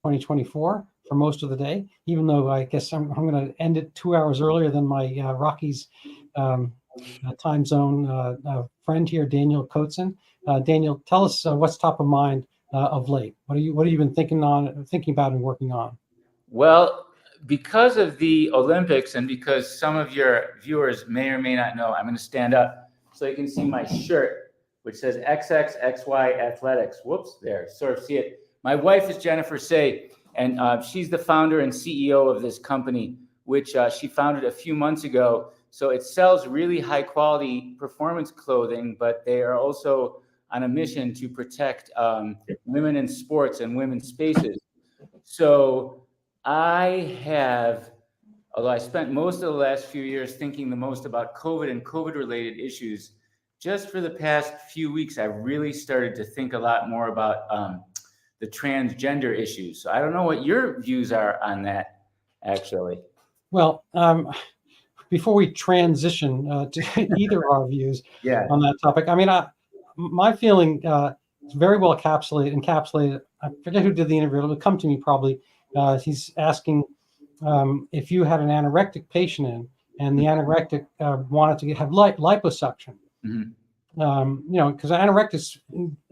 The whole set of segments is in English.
2024 for most of the day, even though I guess I'm going to end it 2 hours earlier than my Rockies time zone friend here, Daniel Kotzin. Daniel, tell us what's top of mind of late. What have you been thinking about, and working on? Well, because of the Olympics and because some of your viewers may or may not know, I'm going to stand up so you can see my shirt, which says XXXY Athletics. Whoops, there, sort of see it. My wife is Jennifer Say, and she's the founder and CEO of this company, which she founded a few months ago. So it sells really high quality performance clothing, but they are also on a mission to protect women in sports and women's spaces. So I have, although I spent most of the last few years thinking the most about COVID and COVID-related issues, just for the past few weeks, I've really started to think a lot more about the transgender issues. So I don't know what your views are on that, actually. Well, before we transition to either of our views on that topic, I mean, my feeling is very well encapsulated. I forget who did the interview. It'll come to me probably. He's asking if you had an anorectic patient in, and the anorectic wanted to have liposuction. Mm-hmm. Because anorectics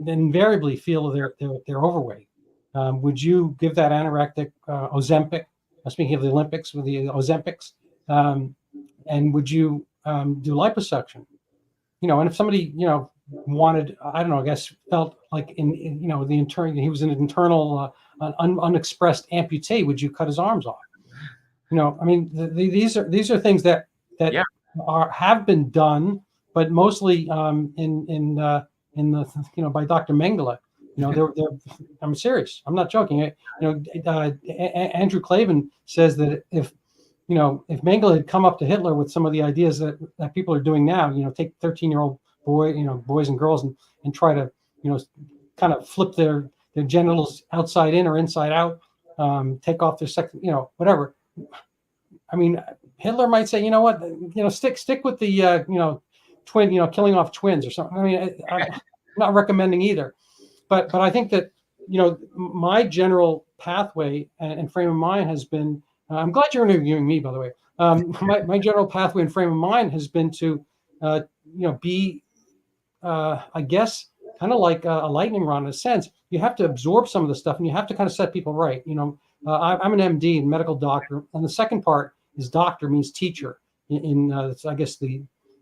invariably feel they're overweight. Would you give that anorectic Ozempic? Speaking of the Olympics, with the Ozempics, and would you do liposuction? And if somebody wanted, I don't know, I guess felt like in the internal, he was an internal unexpressed amputee, would you cut his arms off? I mean, these are things that have been done, but mostly in the by Dr. Mengele. I'm serious. I'm not joking. Andrew Klavan says that if Mengele had come up to Hitler with some of the ideas that people are doing now, take 13-year-old boys and girls and try to, kind of flip their genitals outside in or inside out, take off their sex, whatever. I mean, Hitler might say, stick with the, twin, killing off twins or something. I mean, I'm not recommending either. But I think that, my general pathway and frame of mind has been, I'm glad you're interviewing me, by the way. My general pathway and frame of mind has been to, be, I guess, kind of like a lightning rod in a sense. You have to absorb some of the stuff, and you have to kind of set people right. I'm an MD, medical doctor, and the second part is doctor means teacher. In I guess the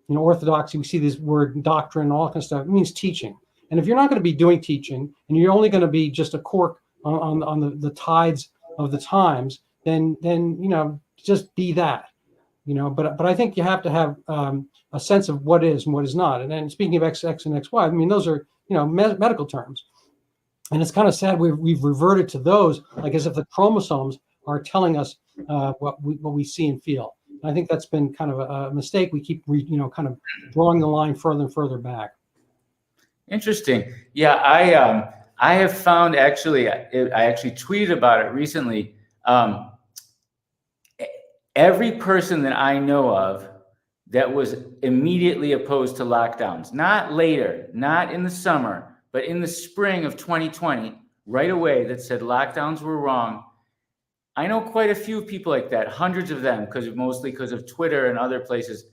orthodoxy, we see this word doctrine, all that kind of stuff. It means teaching. And if you're not going to be doing teaching, and you're only going to be just a cork on the tides of the times, then just be that. But I think you have to have a sense of what is and what is not. And then speaking of XX and XY, I mean, those are medical terms. And it's kind of sad we've reverted to those, like as if the chromosomes are telling us what we see and feel. And I think that's been kind of a mistake. We keep kind of drawing the line further and further back. Interesting. Yeah, I have found actually, I actually tweeted about it recently. Every person that I know of that was immediately opposed to lockdowns, not later, not in the summer, but in the spring of 2020, right away, that said lockdowns were wrong. I know quite a few people like that, hundreds of them, mostly because of Twitter and other places.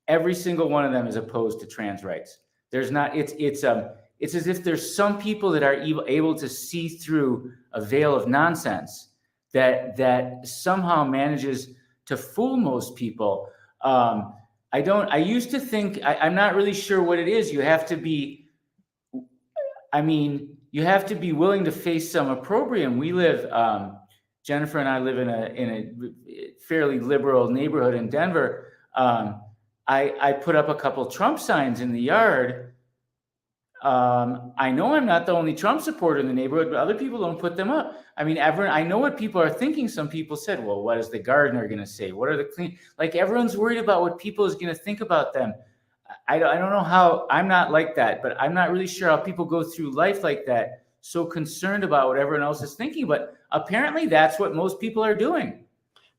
Every single one of them is opposed to trans rights. There's not. It's as if there's some people that are able to see through a veil of nonsense that somehow manages to fool most people. I used to think, I'm not really sure what it is. You have to be willing to face some opprobrium. We live, Jennifer and I live in a fairly liberal neighborhood in Denver. I put up a couple Trump signs in the yard. I know I'm not the only Trump supporter in the neighborhood, but other people don't put them up. I mean, I know what people are thinking. Some people said, well, what is the gardener going to say? What are the clean? Like, everyone's worried about what people is going to think about them. I don't know how. I'm not like that, but I'm not really sure how people go through life like that, so concerned about what everyone else is thinking. But apparently that's what most people are doing.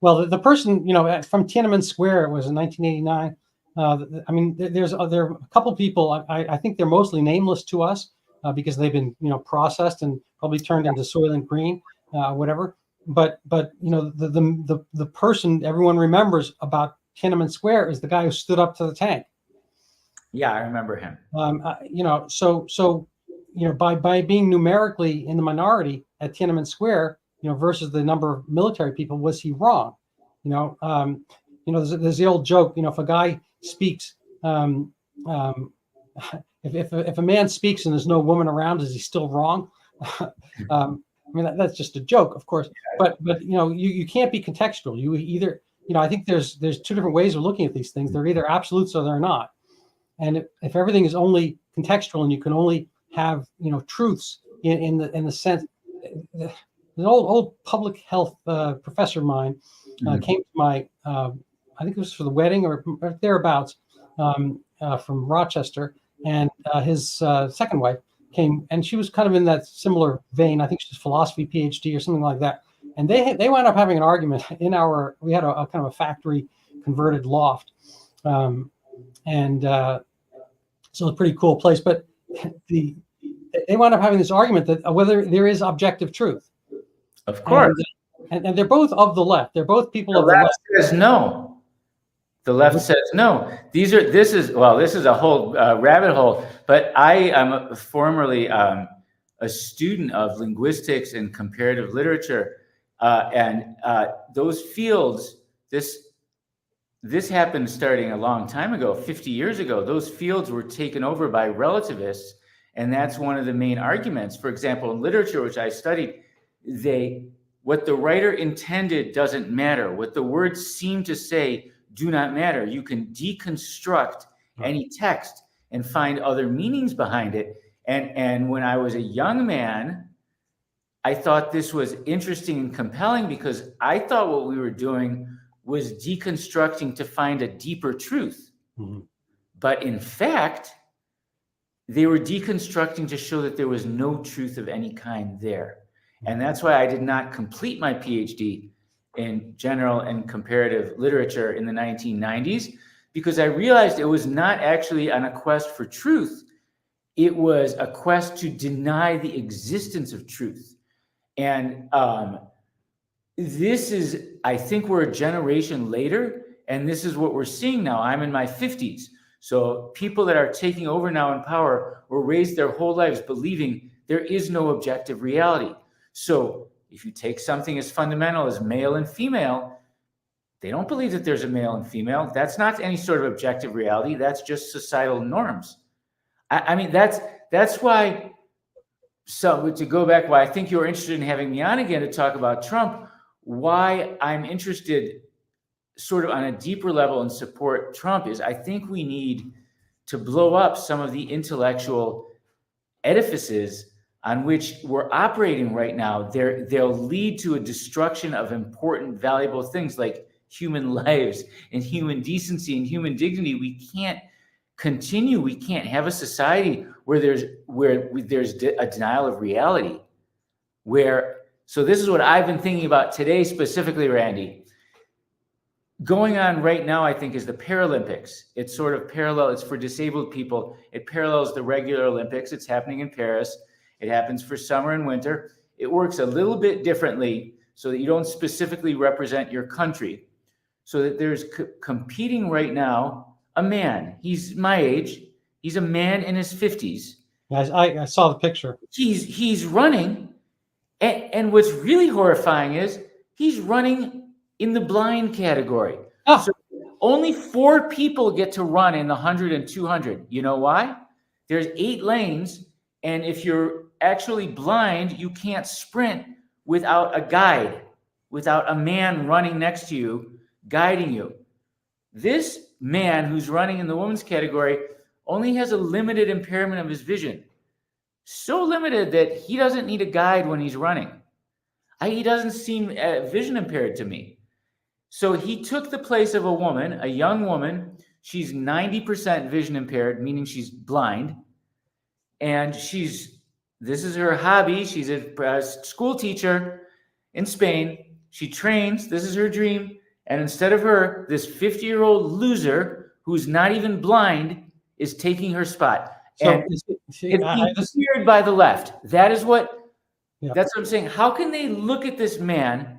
Well, the person, from Tiananmen Square, it was in 1989. I mean, there are a couple people. I think they're mostly nameless to us because they've been, processed and probably turned into Soylent Green. whatever. But the person everyone remembers about Tiananmen Square is the guy who stood up to the tank. Yeah, I remember him. By being numerically in the minority at Tiananmen Square, versus the number of military people, was he wrong? There's the old joke. If a guy speaks, if a man speaks and there's no woman around, is he still wrong? That's just a joke, of course. But you can't be contextual. You either, I think there's two different ways of looking at these things. They're either absolutes or they're not. And if everything is only contextual and you can only have truths in the sense, an old public health professor of mine came to my I think it was for the wedding or thereabouts, from Rochester, and his second wife came, and she was kind of in that similar vein. I think she's philosophy PhD or something like that. And they wound up having an argument we had a kind of a factory converted loft, so a pretty cool place. But they wound up having this argument that whether there is objective truth. Of course. And they're both of the left. They're both people of the left. left. Says no. The left says no. This is a whole rabbit hole. But I am formerly a student of linguistics and comparative literature, and those fields. This happened starting a long time ago, 50 years ago. Those fields were taken over by relativists, and that's one of the main arguments. For example, in literature, which I studied, what the writer intended doesn't matter. What the words seem to say do not matter. You can deconstruct any text and find other meanings behind it. And when I was a young man, I thought this was interesting and compelling because I thought what we were doing was deconstructing to find a deeper truth. Mm-hmm. But in fact, they were deconstructing to show that there was no truth of any kind there. And that's why I did not complete my PhD in general and comparative literature in the 1990s, because I realized it was not actually on a quest for truth. It was a quest to deny the existence of truth. And I think we're a generation later, and this is what we're seeing now. I'm in my 50s. So people that are taking over now in power were raised their whole lives believing there is no objective reality. So if you take something as fundamental as male and female, they don't believe that there's a male and female. That's not any sort of objective reality. That's just societal norms. That's why. So to go back, why I think you're interested in having me on again to talk about Trump, why I'm interested sort of on a deeper level and support Trump is I think we need to blow up some of the intellectual edifices on which we're operating right now. They'll lead to a destruction of important, valuable things like human lives and human decency and human dignity. We can't continue. We can't have a society where there's a denial of reality. So this is what I've been thinking about today specifically, Randy. Going on right now, I think, is the Paralympics. It's sort of parallel. It's for disabled people. It parallels the regular Olympics. It's happening in Paris. It happens for summer and winter. It works a little bit differently so that you don't specifically represent your country. So that there's competing right now a man. He's my age. He's a man in his 50s. I saw the picture. He's running. And what's really horrifying is he's running in the blind category. Oh. So only 4 people get to run in the 100 and 200. You know why? There's 8 lanes. And if you're actually blind, you can't sprint without a guide, without a man running next to you, guiding you. This man who's running in the women's category only has a limited impairment of his vision. So limited that he doesn't need a guide when he's running. He doesn't seem vision impaired to me. So he took the place of a woman, a young woman. She's 90% vision impaired, meaning she's blind. And this is her hobby. She's a school teacher in Spain. She trains. This is her dream. And instead of her, this 50-year-old loser who's not even blind is taking her spot. So, and it's being feared by the left. That is what Yeah. That's what I'm saying. How can they look at this man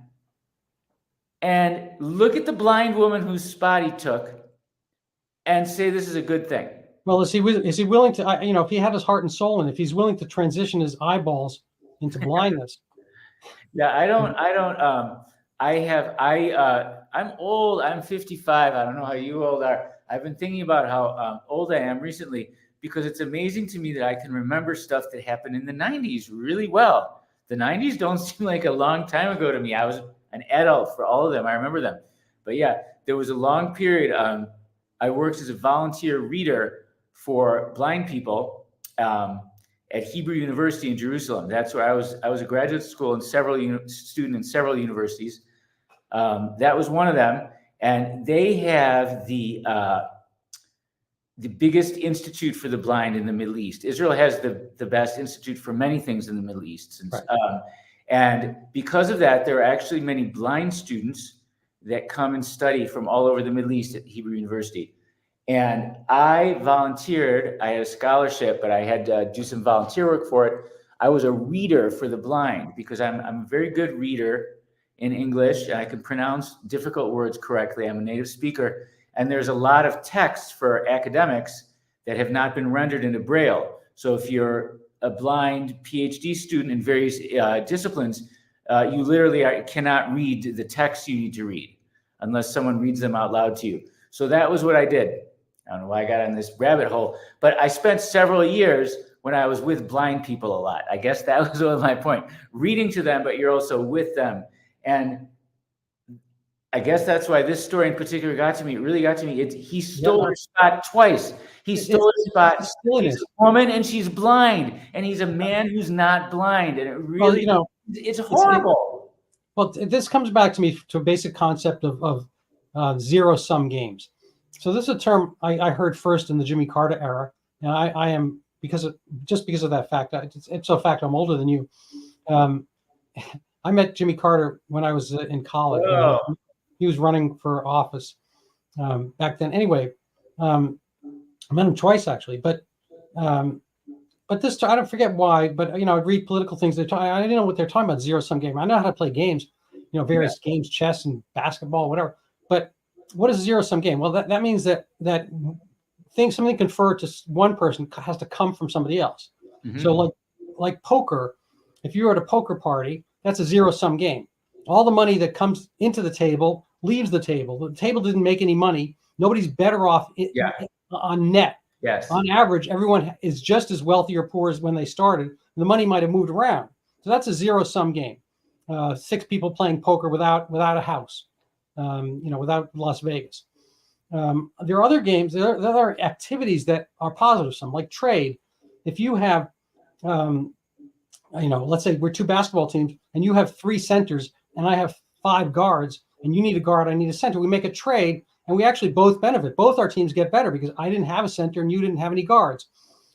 and look at the blind woman whose spot he took and say this is a good thing? Well, is he willing to, if he had his heart and soul, and if he's willing to transition his eyeballs into blindness? Yeah, I'm old. I'm 55. I don't know how you old are. I've been thinking about how old I am recently, because it's amazing to me that I can remember stuff that happened in the 90s really well. The 90s don't seem like a long time ago to me. I was an adult for all of them. I remember them. But yeah, there was a long period. I worked as a volunteer reader for blind people at Hebrew University in Jerusalem. That's where I was. I was a graduate school and student in several universities. That was one of them, and they have the biggest institute for the blind in the Middle East. Israel has the best institute for many things in the Middle East, and because of that, there are actually many blind students that come and study from all over the Middle East at Hebrew University. And I volunteered. I had a scholarship, but I had to do some volunteer work for it. I was a reader for the blind because I'm a very good reader in English, and I can pronounce difficult words correctly. I'm a native speaker, and there's a lot of text for academics that have not been rendered into Braille. So if you're a blind PhD student in various disciplines, you literally cannot read the text you need to read unless someone reads them out loud to you. So that was what I did. I don't know why I got on this rabbit hole, but I spent several years when I was with blind people a lot. I guess that was my point. Reading to them, but you're also with them. And I guess that's why this story in particular got to me. It really got to me. He stole her spot twice. He stole her spot. She's a woman and she's blind, and he's a man who's not blind. And it really, it's horrible. Well, this comes back to me to a basic concept of zero-sum games. So this is a term I heard first in the Jimmy Carter era, and I am because of that fact. It's a fact I'm older than you. I met Jimmy Carter when I was in college. He was running for office back then. Anyway, I met him twice actually, but this I don't forget why. But I read political things. I didn't know what they're talking about. Zero-sum game. I know how to play games. Various games, chess and basketball, whatever. But what is a zero-sum game? Well, that means that something conferred to one person has to come from somebody else. Mm-hmm. So like poker, if you're at a poker party, that's a zero-sum game. All the money that comes into the table leaves the table. The table didn't make any money. Nobody's better off on net. Yes. On average, everyone is just as wealthy or poor as when they started. The money might have moved around. So that's a zero-sum game. 6 people playing poker without a house. Without Las Vegas. There are other games, there are other activities that are positive sum, like trade. If you have, let's say we're 2 basketball teams and you have 3 centers and I have 5 guards and you need a guard, I need a center. We make a trade and we actually both benefit. Both our teams get better because I didn't have a center and you didn't have any guards.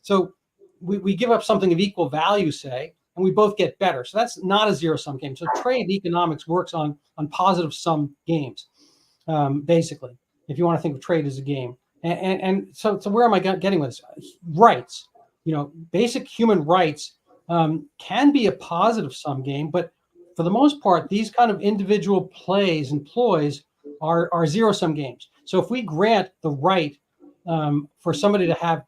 So we give up something of equal value, say, and we both get better. So that's not a zero-sum game. So trade economics works on positive sum games, basically, if you want to think of trade as a game. And so where am I getting with this? Rights, basic human rights can be a positive sum game, but for the most part, these kind of individual plays and ploys are zero-sum games. So if we grant the right for somebody to have,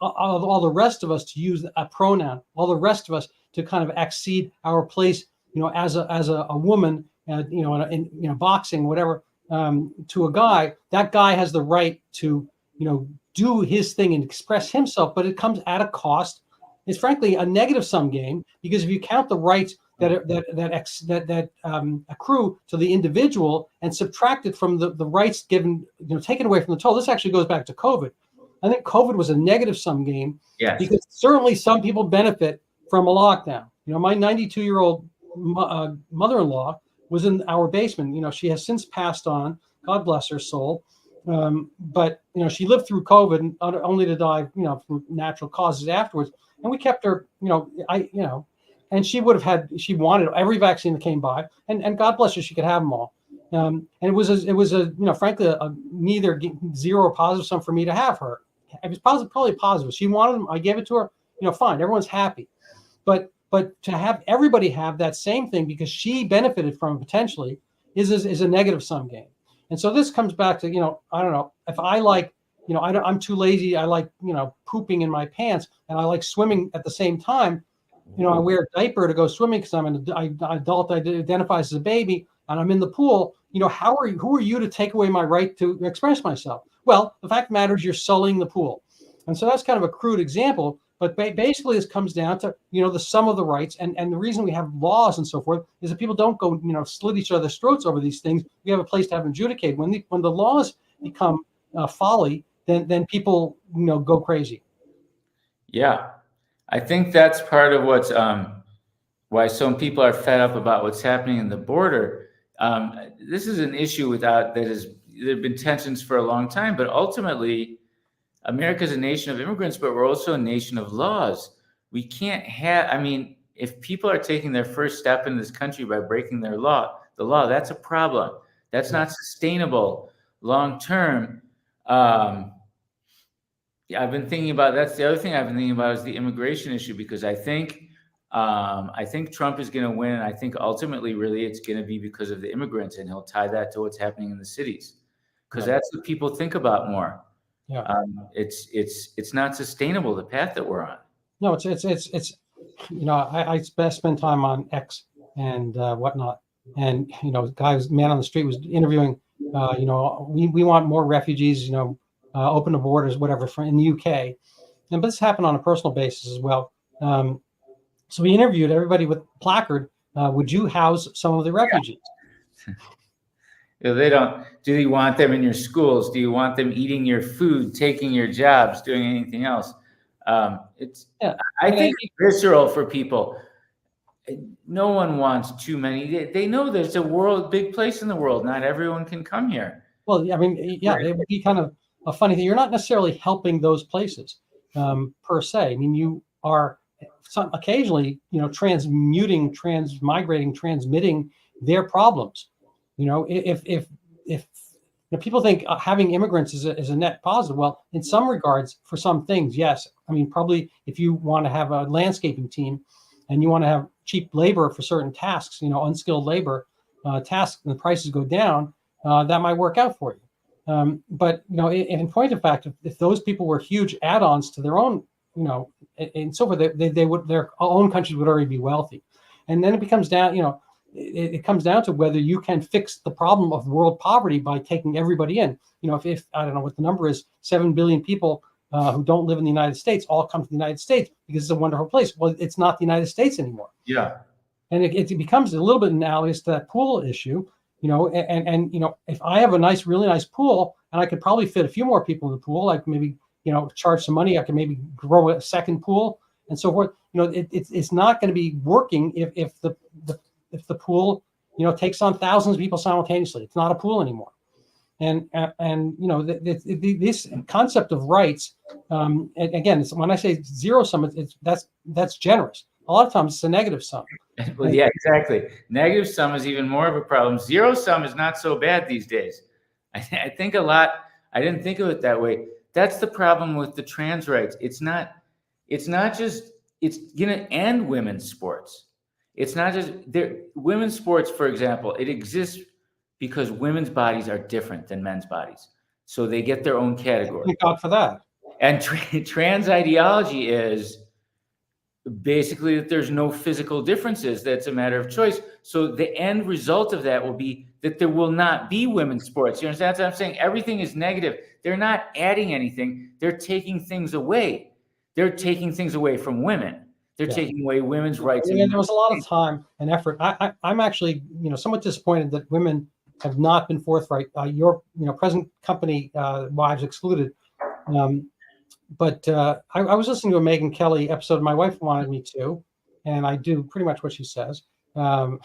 all the rest of us to use a pronoun, all the rest of us to kind of accede our place, as a woman, in boxing, whatever, to a guy, that guy has the right to, do his thing and express himself, but it comes at a cost. It's frankly a negative sum game because if you count the rights that accrue to the individual and subtract it from the rights given, taken away from the total, this actually goes back to COVID. I think COVID was a negative sum game because certainly some people benefit from a lockdown. My 92-year-old mother-in-law was in our basement. She has since passed on, God bless her soul. But she lived through COVID only to die, from natural causes afterwards. And we kept her, and she wanted every vaccine that came by, and God bless her, she could have them all. And it was frankly, neither zero or positive sum for me to have her. It was probably positive. She wanted them. I gave it to her. Fine. Everyone's happy. But But to have everybody have that same thing because she benefited from it potentially is a negative sum game. And so this comes back to, I don't know, if I like, I'm too lazy, I like, pooping in my pants, and I like swimming at the same time. I wear a diaper to go swimming because I'm an adult identifies as a baby, and I'm in the pool. Who are you to take away my right to express myself? Well, the fact matters, you're sullying the pool. And so that's kind of a crude example, but basically this comes down to, the sum of the rights. And the reason we have laws and so forth is that people don't go, slit each other's throats over these things. We have a place to have them adjudicated. When the laws become folly, then people, go crazy. Yeah. I think that's part of what's why some people are fed up about what's happening in the border. This is an issue there have been tensions for a long time, but ultimately, America is a nation of immigrants, but we're also a nation of laws. We can't if people are taking their first step in this country by breaking the law, that's a problem. That's not sustainable long term. I've been thinking about, that's the other thing I've been thinking about is the immigration issue, because I think Trump is going to win. And I think ultimately, really, it's going to be because of the immigrants, and he'll tie that to what's happening in the cities, because that's what people think about more. Yeah. It's not sustainable, the path that we're on. No, it's I spend time on X and whatnot, and man on the street was interviewing. We want more refugees. Open the borders, whatever, in the UK, but this happened on a personal basis as well. So we interviewed everybody with placard. Would you house some of the refugees? They don't. Do you want them in your schools? Do you want them eating your food, taking your jobs, doing anything else? I think it's visceral for people. No one wants too many. They know there's a big place in the world. Not everyone can come here. Well, it would be kind of a funny thing. You're not necessarily helping those places per se. You are occasionally, transmitting their problems. If people think having immigrants is a net positive, well, in some regards, for some things, yes. Probably if you want to have a landscaping team and you want to have cheap labor for certain tasks, unskilled labor tasks, and the prices go down, that might work out for you. But in point of fact, if those people were huge add-ons to their own, and so forth, their own countries would already be wealthy. And then it becomes down, it comes down to whether you can fix the problem of world poverty by taking everybody in. If I don't know what the number is, 7 billion people who don't live in the United States all come to the United States because it's a wonderful place. Well, it's not the United States anymore. Yeah. And it becomes a little bit analogous to that pool issue, and if I have a really nice pool and I could probably fit a few more people in the pool, like maybe, charge some money, I can maybe grow a second pool and so forth. It's not going to be working if the pool, takes on thousands of people simultaneously. It's not a pool anymore. And this concept of rights, and again, when I say zero sum, that's generous. A lot of times it's a negative sum. Well, yeah, exactly. Negative sum is even more of a problem. Zero sum is not so bad these days. I think a lot. I didn't think of it that way. That's the problem with the trans rights. It's not just. It's going to end women's sports. It's not just women's sports, for example. It exists because women's bodies are different than men's bodies, so they get their own category. Thank God for that. And trans ideology is basically that there's no physical differences. That's a matter of choice. So the end result of that will be that there will not be women's sports. You understand what I'm saying? Everything is negative. They're not adding anything. They're taking things away. They're taking things away from women. They're taking away women's rights. There was a lot of time and effort. I'm actually, somewhat disappointed that women have not been forthright. Your, present company wives excluded. But I was listening to a Mengele episode. My wife wanted me to, and I do pretty much what she says. And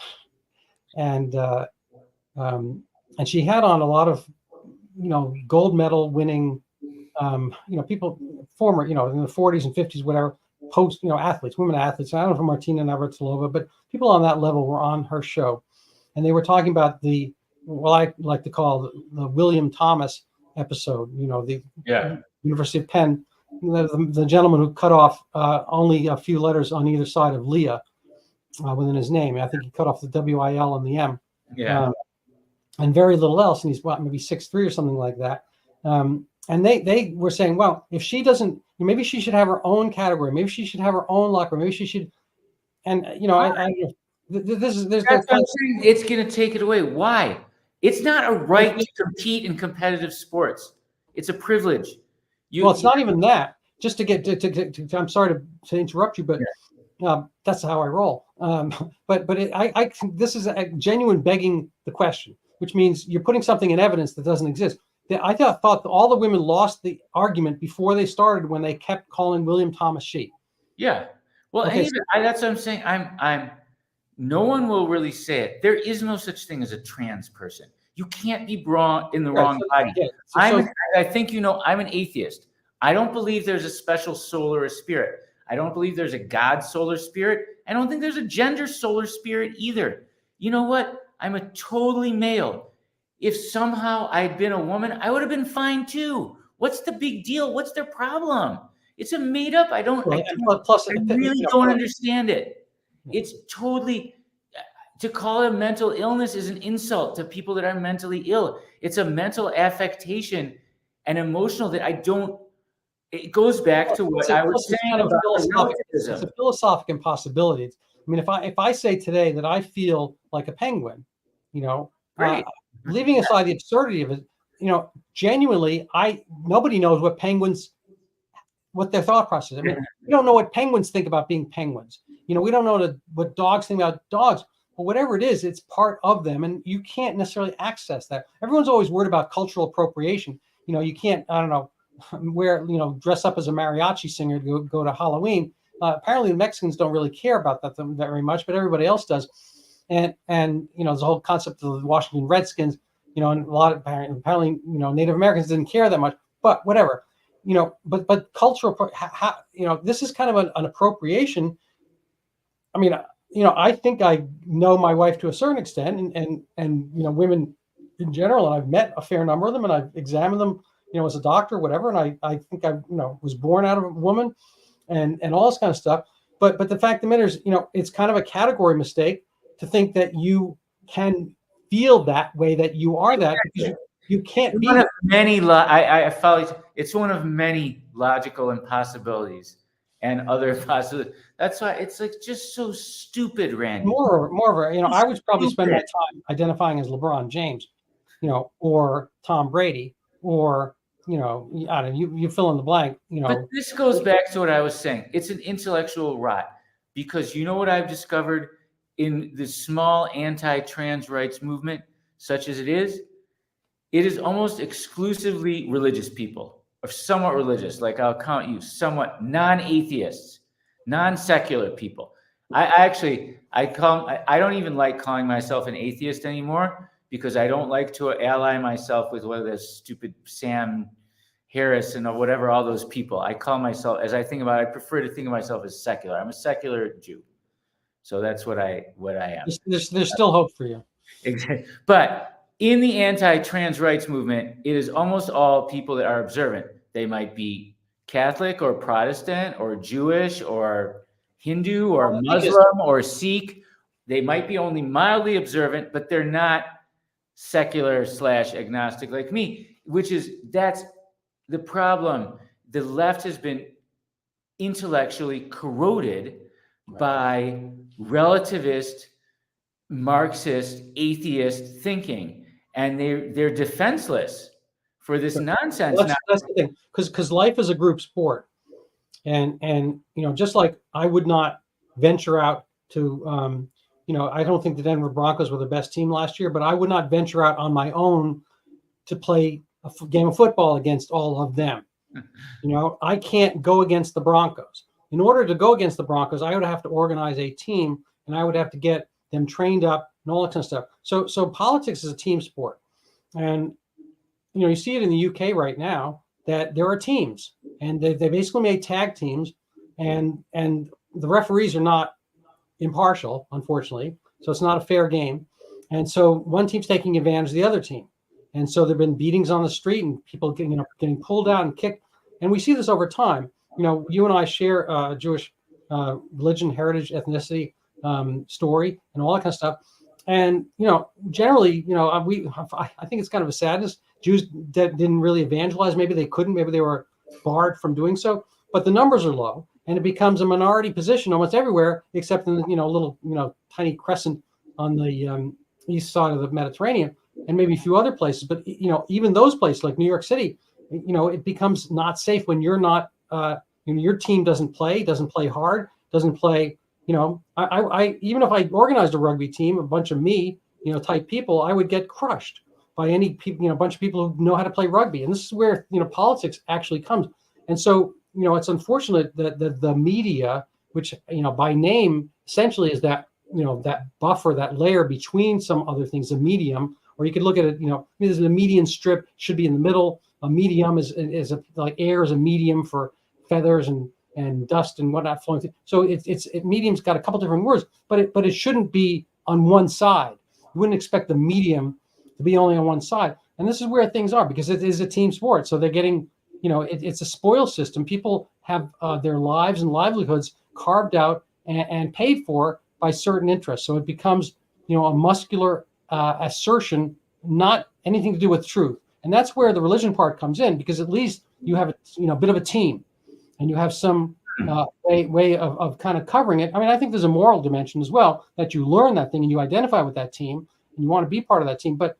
she had on a lot of, gold medal winning, people, former, in the 40s and 50s, whatever, athletes, women athletes. I don't know if Martina Navratilova, but people on that level were on her show, and they were talking about I like to call the William Thomas episode. The University of Penn, the gentleman who cut off only a few letters on either side of Leah, within his name. I think he cut off the WIL and the M. Yeah. And very little else. And he's maybe 6'3" or something like that. And they were saying, well, if she doesn't, maybe she should have her own category. Maybe she should have her own locker. Maybe she should. And it's going to take it away. Why? It's not a right to compete in competitive sports. It's a privilege. It's not even that. Just to get to I'm sorry to interrupt you, but that's how I roll. But this is a genuine begging the question, which means you're putting something in evidence that doesn't exist. I thought that all the women lost the argument before they started when they kept calling William Thomas she. Yeah. Well, okay, that's what I'm saying. No one will really say it. There is no such thing as a trans person. You can't be in the wrong body. I think I'm an atheist. I don't believe there's a special soul or a spirit. I don't believe there's a God soul or spirit. I don't think there's a gender soul or spirit either. You know what? I'm a totally male. If somehow I'd been a woman, I would have been fine too. What's the big deal? What's their problem? It's a made up. I really don't understand it. It's totally, to call it a mental illness is an insult to people that are mentally ill. It's a mental affectation and emotional that it goes back to what I was saying about relativism. It's a philosophic impossibility. I mean, if I say today that I feel like a penguin, right. Leaving aside the absurdity of it, genuinely, nobody knows what their thought process is. I mean, we don't know what penguins think about being penguins. We don't know what dogs think about dogs. But whatever it is, it's part of them, and you can't necessarily access that. Everyone's always worried about cultural appropriation. You can't, I don't know, dress up as a mariachi singer to go to Halloween. Apparently, the Mexicans don't really care about that very much, but everybody else does. And there's a whole concept of the Washington Redskins, and a lot of apparently Native Americans didn't care that much, but whatever, but cultural, this is kind of an appropriation. I mean, I think I know my wife to a certain extent, and women in general, and I've met a fair number of them, and I've examined them, as a doctor, whatever, and I think I was born out of a woman, and all this kind of stuff. But the fact of the matter is, it's kind of a category mistake to think that you can feel that way, that you are that, because you can't be. One of many, I follow. It's one of many logical impossibilities and other possibilities. That's why it's like just so stupid, Randy. More of a, I would probably spend my time identifying as LeBron James, or Tom Brady, or I don't know, you fill in the blank, But this goes back to what I was saying. It's an intellectual rot, because what I've discovered in the small anti-trans rights movement, such as it is almost exclusively religious people, or somewhat religious, like I'll count you, somewhat non-atheists, non-secular people. I don't even like calling myself an atheist anymore, because I don't like to ally myself with whether there's stupid Sam Harris and whatever, all those people. I call myself, as I think about it, I prefer to think of myself as secular. I'm a secular Jew. So that's what I am. There's still hope for you. Exactly. But in the anti-trans rights movement, it is almost all people that are observant. They might be Catholic or Protestant or Jewish or Hindu or Muslim or Sikh. They might be only mildly observant, but they're not secular/agnostic like me, that's the problem. The left has been intellectually corroded by relativist, Marxist, atheist thinking, and they're defenseless for this nonsense. That's the thing, because life is a group sport, and just like I would not venture out to, I don't think the Denver Broncos were the best team last year, but I would not venture out on my own to play a game of football against all of them. I can't go against the Broncos. In order to go against the Broncos, I would have to organize a team, and I would have to get them trained up and all that kind of stuff. So politics is a team sport. And, you see it in the UK right now that there are teams, and they basically made tag teams, and the referees are not impartial, unfortunately. So it's not a fair game. And so one team's taking advantage of the other team. And so there've been beatings on the street and people getting pulled out and kicked. And we see this over time. You and I share Jewish religion, heritage, ethnicity. story and all that kind of stuff. And generally, I think it's kind of a sadness. Jews that didn't really evangelize. Maybe they couldn't. Maybe they were barred from doing so. But the numbers are low, and it becomes a minority position almost everywhere, except in the little tiny crescent on the east side of the Mediterranean, and maybe a few other places. But even those places like New York City, it becomes not safe when you're not. Your team doesn't play hard, doesn't play. I even if I organized a rugby team, a bunch of me, type people, I would get crushed by any people, a bunch of people who know how to play rugby. And this is where, politics actually comes. And so, it's unfortunate that the media, which, by name essentially is that, that buffer, that layer between some other things, a medium, or you could look at it, there's a median strip should be in the middle. A medium is like air is a medium for feathers and dust and whatnot flowing through. So medium's got a couple different words, but it shouldn't be on one side. You wouldn't expect the medium to be only on one side. And this is where things are, because it is a team sport. So they're getting, it's a spoil system. People have their lives and livelihoods carved out and paid for by certain interests. So it becomes, a muscular assertion, not anything to do with truth. And that's where the religion part comes in, because at least you have a bit of a team. And you have some way of kind of covering it. I mean, I think there's a moral dimension as well, that you learn that thing and you identify with that team and you want to be part of that team. But,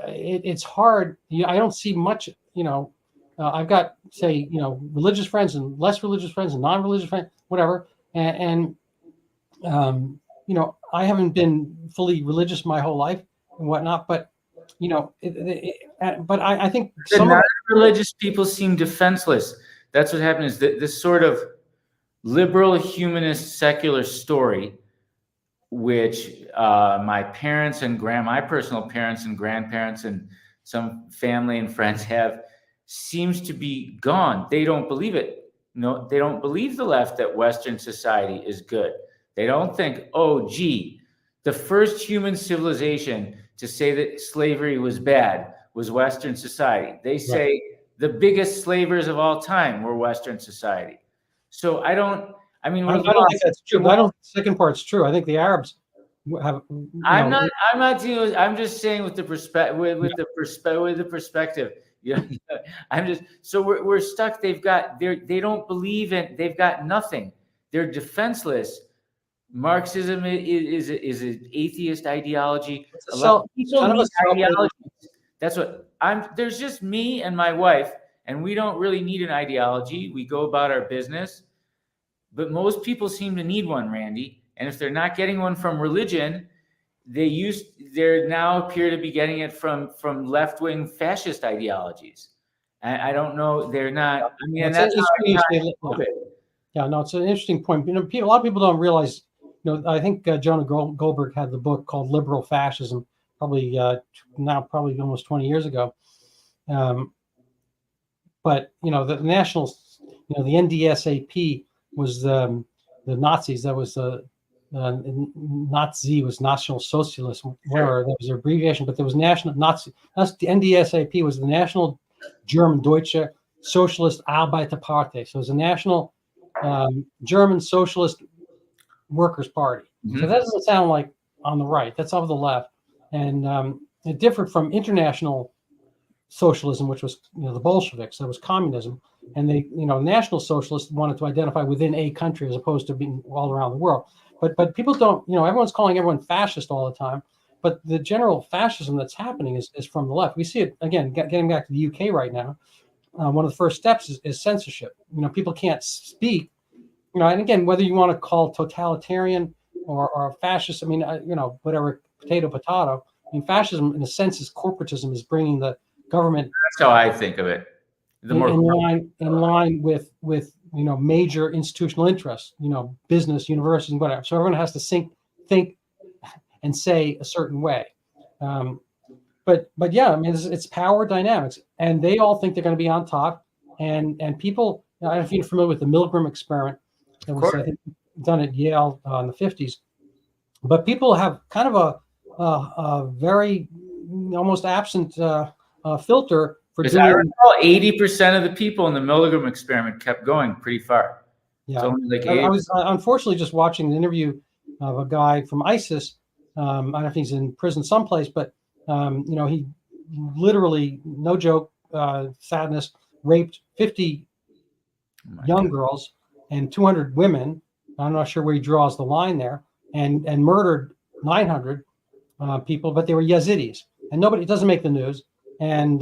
it's hard. I don't see much, I've got, say, religious friends and less religious friends and non-religious friends, whatever. And I haven't been fully religious my whole life and whatnot, but, but I think some non-religious people seem defenseless. That's what happened, is that this sort of liberal, humanist, secular story, which my personal parents and grandparents and some family and friends have, seems to be gone. They don't believe it. No, they don't believe the left that Western society is good. They don't think, oh, gee, the first human civilization to say that slavery was bad was Western society. They say, right, the biggest slavers of all time were Western society. So I don't think that's true. But I don't think the second part's true. I think the Arabs have. I'm just saying with the perspective, with the perspective. So we're stuck. They don't believe in. They've got nothing. They're defenseless. Marxism is an atheist ideology. That's what there's just me and my wife, and we don't really need an ideology. We go about our business, but most people seem to need one, Randy. And if they're not getting one from religion, they now appear to be getting it from left-wing fascist ideologies. I don't know. They're not. I mean, and that's yeah, no, it's an interesting point. A lot of people don't realize. I think Jonah Goldberg had the book called Liberal Fascism, probably almost 20 years ago. But the nationals, the NDSAP was the Nazis. That was Nazi was National Socialist, whatever that was their abbreviation. But there was National Nazi. That's the NDSAP was the National German Deutsche Socialist Arbeiterpartei. So it was a national German Socialist Workers' Party. Mm-hmm. So that doesn't sound like on the right. That's on the left, and it differed from international socialism, which was the Bolsheviks. That was communism, and they National Socialists wanted to identify within a country as opposed to being all around the world. But people don't. Everyone's calling everyone fascist all the time. But the general fascism that's happening is from the left. We see it again. Getting back to the UK right now, one of the first steps is censorship. People can't speak. And again, whether you want to call totalitarian or fascist, whatever, potato. Fascism, in a sense, is corporatism, is bringing the government. That's how I think of it. In line with major institutional interests, business, universities, and whatever. So everyone has to think, and say a certain way. But yeah, it's power dynamics, and they all think they're going to be on top. And people, I don't know if you're familiar with the Milgram experiment. It was, I think, done at Yale in the 50s. But people have kind of a very almost absent filter for doing. I recall 80% of the people in the Milgram experiment kept going pretty far. Yeah, It's only like I was unfortunately just watching an interview of a guy from ISIS. I don't know if he's in prison someplace, but he literally, no joke, sadness, raped 50 young girls and 200 women. I'm not sure where he draws the line there, and murdered 900 people, but they were Yazidis, and it doesn't make the news. And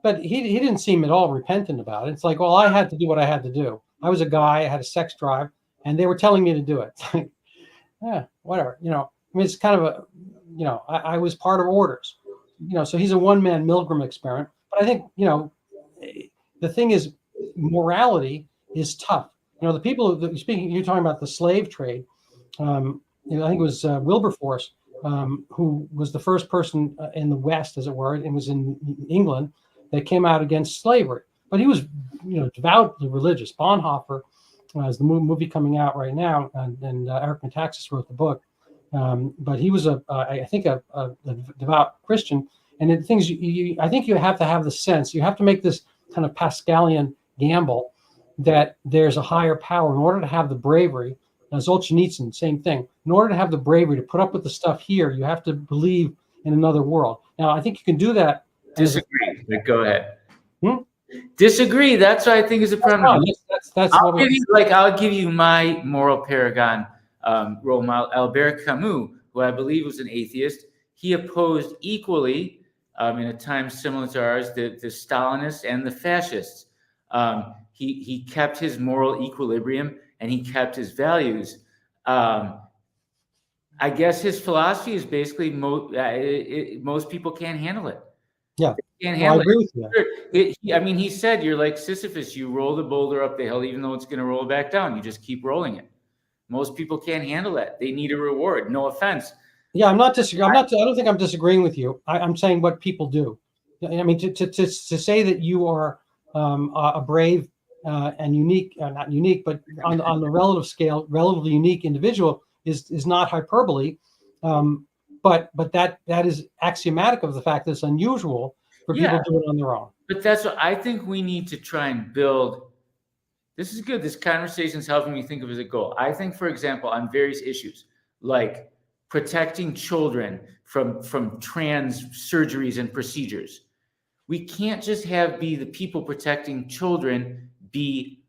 but he didn't seem at all repentant about it. It's like, well, I had to do what I had to do. I was a guy, I had a sex drive, and they were telling me to do it. It's like, yeah, whatever. I mean, it's kind of I was part of orders. So he's a one-man Milgram experiment. But I think, the thing is, morality is tough. The people that you're talking about the slave trade. I think it was Wilberforce, who was the first person in the West, as it were, and was in England, that came out against slavery. But he was, devoutly religious. Bonhoeffer, is the movie coming out right now, and Eric Metaxas wrote the book. But he was I think a devout Christian. And the things I think you have to have the sense. You have to make this kind of Pascalian gamble that there's a higher power in order to have the bravery. Solzhenitsyn, same thing. In order to have the bravery to put up with the stuff here, you have to believe in another world. Now, I think you can do that. Disagree. But go ahead. Disagree. That's what I think is a problem. I'll give you my moral paragon role model, Albert Camus, who I believe was an atheist. He opposed equally, in a time similar to ours, the Stalinists and the fascists. He kept his moral equilibrium and he kept his values. I guess his philosophy is basically most people can't handle it. Yeah, I agree with you. He said, you're like Sisyphus. You roll the boulder up the hill, even though it's going to roll back down. You just keep rolling it. Most people can't handle that. They need a reward. No offense. Yeah, I'm not disagreeing. I don't think I'm disagreeing with you. I'm saying what people do. I mean, to say that you are a brave and unique, not unique, but on the relative scale, relatively unique individual is not hyperbole. But that is axiomatic of the fact that it's unusual for people to do it on their own. But that's what I think we need to try and build. This is good. This conversation is helping me think of as a goal. I think, for example, on various issues like protecting children from trans surgeries and procedures, we can't just be the people protecting children be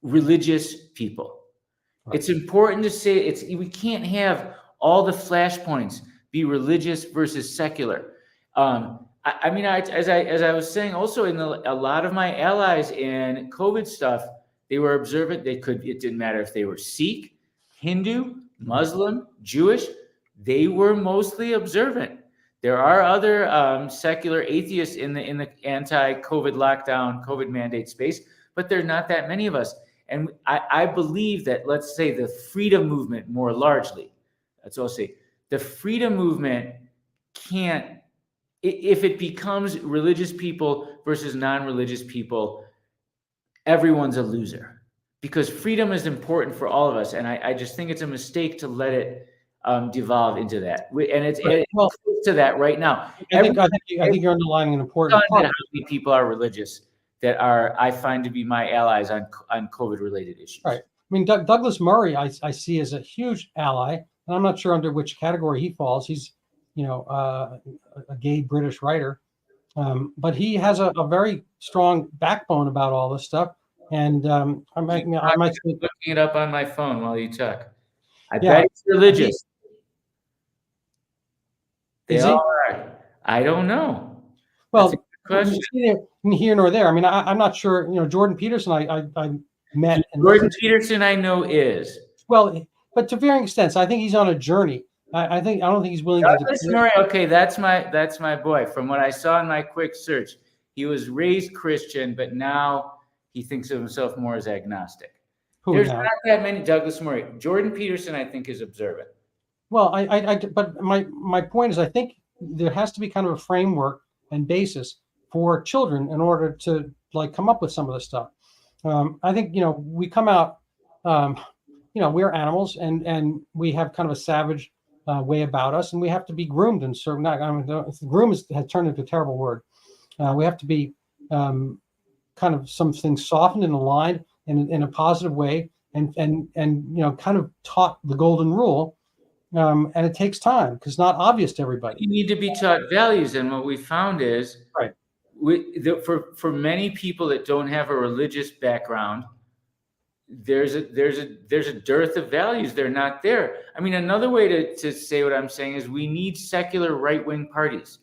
religious people. Right. It's important to say we can't have all the flashpoints be religious versus secular. As I was saying, also a lot of my allies in COVID stuff, they were observant. It didn't matter if they were Sikh, Hindu, Muslim, Jewish. They were mostly observant. There are other secular atheists in the anti-COVID lockdown, COVID mandate space, but there are not that many of us. And I believe that, let's say, the freedom movement more largely, that's what I'll say, the freedom movement can't, if it becomes religious people versus non-religious people, everyone's a loser, because freedom is important for all of us. And I just think it's a mistake to let it devolve into that. And it's close to that right now. I think you're underlining an important part. How many people are religious that I find to be my allies on COVID related issues. Right. I mean, Douglas Murray, I see as a huge ally, and I'm not sure under which category he falls. He's, a gay British writer, but he has a very strong backbone about all this stuff. And I might be looking it up on my phone while you check. I bet he's religious. They all are. I don't know. Well, here nor there. I mean, I'm not sure. Jordan Peterson, I met. Jordan Peterson, I know is. Well, but to varying extents, I think he's on a journey. I don't think he's willing to. Okay, that's my boy. From what I saw in my quick search, he was raised Christian, but now he thinks of himself more as agnostic. There's not that many. Douglas Murray. Jordan Peterson, I think, is observant. Well, but my point is, I think there has to be kind of a framework and basis for children in order to come up with some of this stuff. I think we come out, we're animals and we have kind of a savage way about us, and we have to be groomed in certain. Groom has turned into a terrible word. We have to be kind of some things softened and aligned in a positive way, and kind of taught the golden rule. And it takes time because it's not obvious to everybody. You need to be taught values, and what we found is, right, for many people that don't have a religious background, there's a dearth of values. They're not there. I mean, another way to say what I'm saying is we need secular right-wing parties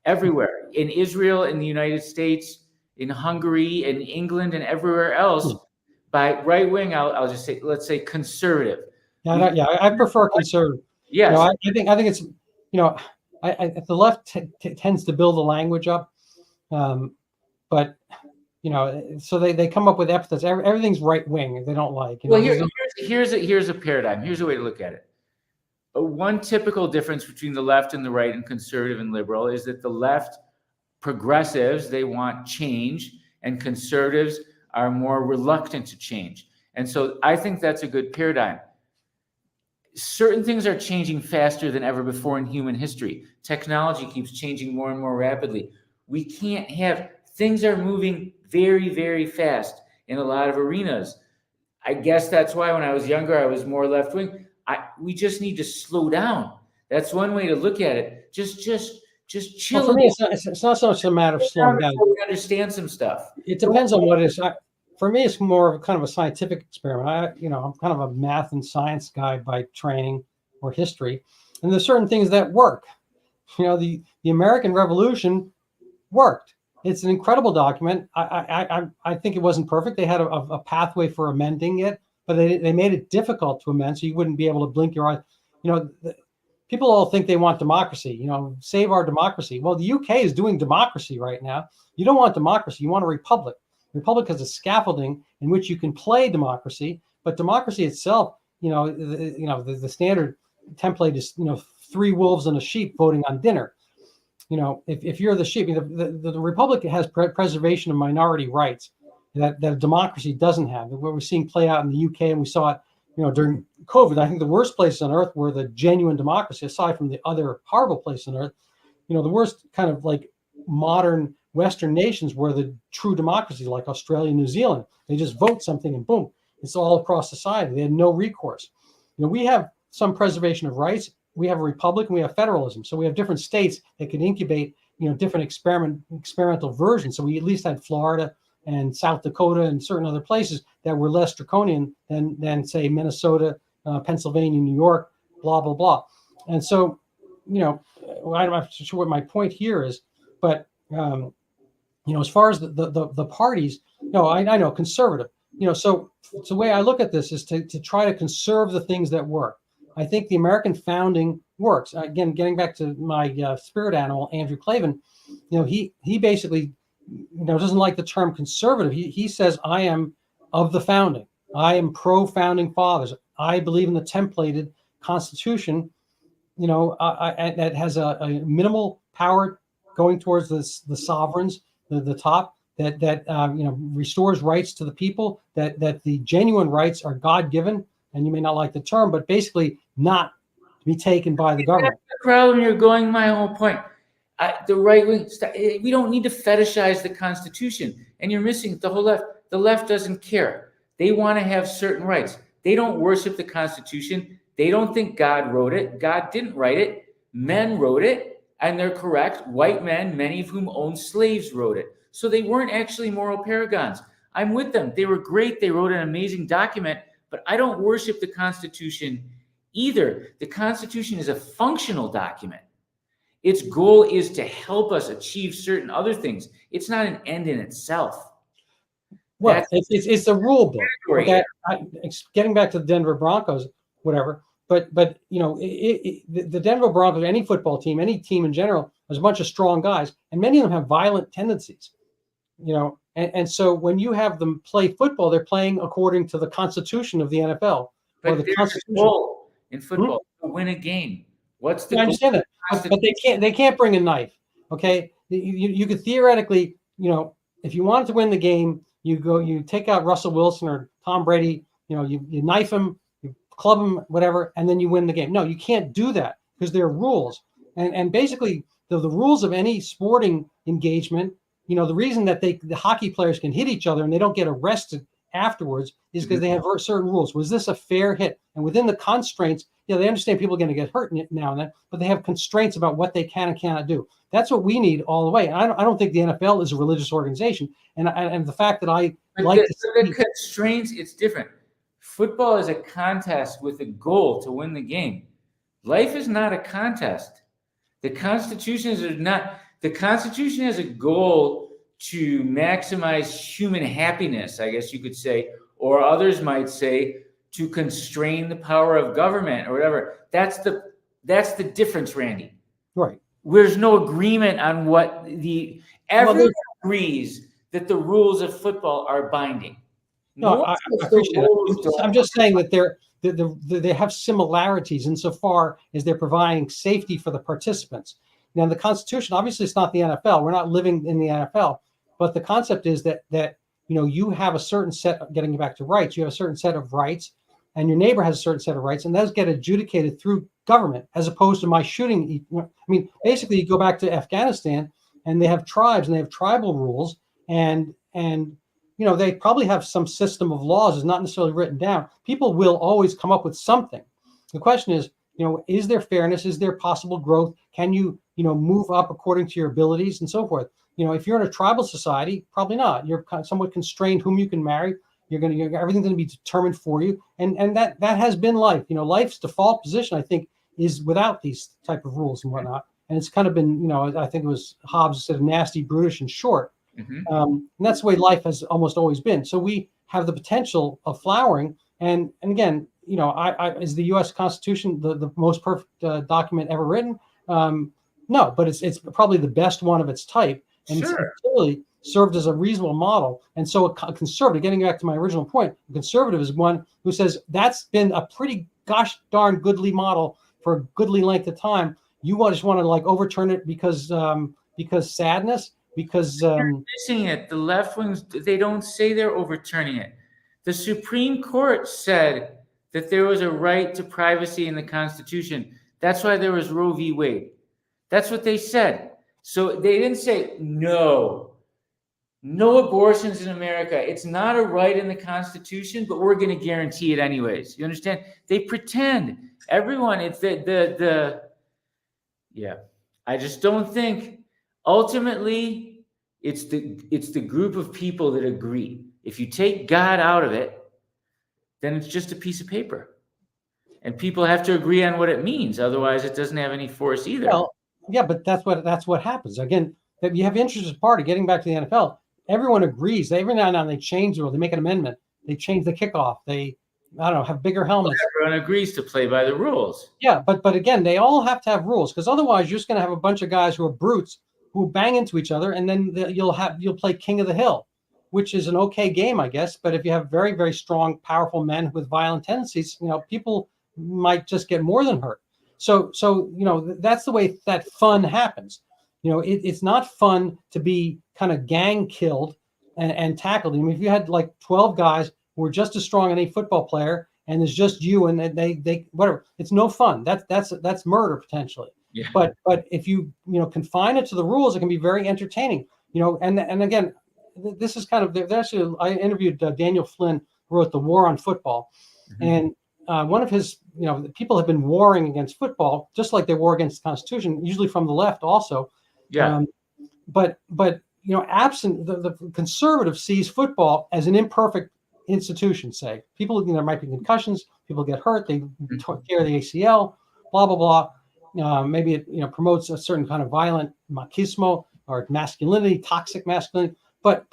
everywhere, in Israel, in the United States, in Hungary, in England, and everywhere else. By right-wing, I'll just say, let's say conservative. I prefer conservative. Yes. I think it's, the left tends to build the language up, but so they come up with epithets. Everything's right wing. They don't like. Well, here's a paradigm. Here's a way to look at it. One typical difference between the left and the right, and conservative and liberal, is that the left, progressives, they want change, and conservatives are more reluctant to change. And so I think that's a good paradigm. Certain things are changing faster than ever before in human history. Technology keeps changing more and more rapidly. We can't have, things are moving very, very fast in a lot of arenas. I guess that's why when I was younger, I was more left wing. We just need to slow down. That's one way to look at it. Just chill. Well, for me, it's not so much a matter of slowing down. We understand some stuff. It depends on what it is. For me, it's more of kind of a scientific experiment. I'm kind of a math and science guy by training, or history, and there's certain things that work. The American Revolution worked. It's an incredible document. I think it wasn't perfect. They had a pathway for amending it, but they made it difficult to amend, so you wouldn't be able to blink your eye. People all think they want democracy. Save our democracy. Well, the UK is doing democracy right now. You don't want democracy. You want a republic. Republic is a scaffolding in which you can play democracy, but democracy itself, the standard template is, 3 wolves and a sheep voting on dinner. If you're the sheep, the republic has preservation of minority rights that a democracy doesn't have. What we're seeing play out in the UK, and we saw it, during COVID. I think the worst places on earth were the genuine democracy, aside from the other horrible places on earth. The worst kind of like modern Western nations were the true democracies, like Australia and New Zealand. They just vote something and boom, it's all across society. They had no recourse. We have some preservation of rights. We have a republic and we have federalism. So we have different states that can incubate, different experimental versions. So we at least had Florida and South Dakota and certain other places that were less draconian than say Minnesota, Pennsylvania, New York, blah, blah, blah. And so, I'm not sure what my point here is, but as far as the parties, I know conservative, so the way I look at this is to try to conserve the things that work. I think the American founding works. Again, getting back to my spirit animal, Andrew Clavin, he basically, doesn't like the term conservative. He says, I am of the founding. I am pro-founding fathers. I believe in the templated Constitution, that has a minimal power going towards the sovereigns, the top, that restores rights to the people, that the genuine rights are God-given, and you may not like the term, but basically not to be taken by the government. That's the problem. You're going my whole point. The right wing, we don't need to fetishize the Constitution, and you're missing the whole left. The left doesn't care. They want to have certain rights. They don't worship the Constitution. They don't think God wrote it. God didn't write it. Men wrote it, and they're correct. White men, many of whom owned slaves, wrote it. So they weren't actually moral paragons. I'm with them. They were great. They wrote an amazing document, but I don't worship the Constitution either. The Constitution is a functional document. Its goal is to help us achieve certain other things. It's not an end in itself. Well, it's a rule book. Okay? Getting back to the Denver Broncos, whatever. But the Denver Broncos, any football team, any team in general, there's a bunch of strong guys, and many of them have violent tendencies. And so when you have them play football, they're playing according to the Constitution of the NFL. But the Constitution goal in football to win a game. What's the? I understand that, but they can't bring a knife. Okay, you could theoretically, if you wanted to win the game, you take out Russell Wilson or Tom Brady. You knife him, you club him, whatever, and then you win the game. No, you can't do that because there are rules, and basically the rules of any sporting engagement. The reason that the hockey players can hit each other and they don't get arrested afterwards is because they have certain rules. Was this a fair hit? And within the constraints, they understand people are going to get hurt now and then, but they have constraints about what they can and cannot do. That's what we need all the way. And I don't think the NFL is a religious organization. And the fact that the constraints, it's different. Football is a contest with a goal to win the game. Life is not a contest. The Constitution has a goal to maximize human happiness, I guess you could say, or others might say to constrain the power of government or whatever. That's the difference, Randy. Right. There's no agreement on what everyone agrees that the rules of football are binding. No, I appreciate it. I'm just saying that they have similarities insofar as they're providing safety for the participants. Now, the Constitution, obviously, it's not the NFL. We're not living in the NFL, but the concept is that you have a certain set. Getting back to rights, you have a certain set of rights, and your neighbor has a certain set of rights, and those get adjudicated through government, as opposed to my shooting. I mean, basically, you go back to Afghanistan, and they have tribes, and they have tribal rules, and they probably have some system of laws is not necessarily written down. People will always come up with something. The question is, is there fairness? Is there possible growth? Can you, move up according to your abilities and so forth? If you're in a tribal society, probably not. You're somewhat constrained whom you can marry. Everything's going to be determined for you. And that has been life. Life's default position, I think, is without these type of rules and whatnot. And it's kind of been, I think it was Hobbes said, nasty, brutish, and short. And that's the way life has almost always been. So we have the potential of flowering. And again, is the U.S. Constitution the most perfect document ever written? No, but it's probably the best one of its type. And It's clearly served as a reasonable model. And so a conservative, getting back to my original point, a conservative is one who says that's been a pretty gosh darn goodly model for a goodly length of time. You just want to overturn it because sadness. Because they're missing it. The left wings, they don't say they're overturning it. The Supreme Court said that there was a right to privacy in the Constitution. That's why there was Roe v. Wade. That's what they said. So they didn't say no abortions in America. It's not a right in the Constitution, but we're going to guarantee it anyways. You understand? They pretend. Everyone, it's I just don't think. Ultimately, it's the group of people that agree. If you take God out of it, then it's just a piece of paper. And people have to agree on what it means. Otherwise, it doesn't have any force either. Well, yeah, but that's what happens. Again, you have interested party. Getting back to the NFL, everyone agrees. Every now and then they change the rule. They make an amendment. They change the kickoff. They, have bigger helmets. Everyone agrees to play by the rules. Yeah, but again, they all have to have rules, because otherwise you're just going to have a bunch of guys who are brutes who bang into each other, and then you'll play King of the Hill, which is an okay game, I guess. But if you have very, very strong, powerful men with violent tendencies, people might just get more than hurt. So that's the way that fun happens. It's not fun to be kind of gang killed and tackled. I mean, if you had 12 guys who were just as strong as any football player, and there's just you, and they whatever, it's no fun. That's murder potentially. Yeah. But if you confine it to the rules, it can be very entertaining. And again, this is kind of actually, I interviewed Daniel Flynn, who wrote The War on Football, and one of his people have been warring against football just like they war against the Constitution, usually from the left also. Yeah. But absent the conservative sees football as an imperfect institution. Say people, there might be concussions, people get hurt, they tear the ACL, blah blah blah. Maybe it promotes a certain kind of violent machismo or masculinity, toxic masculinity. But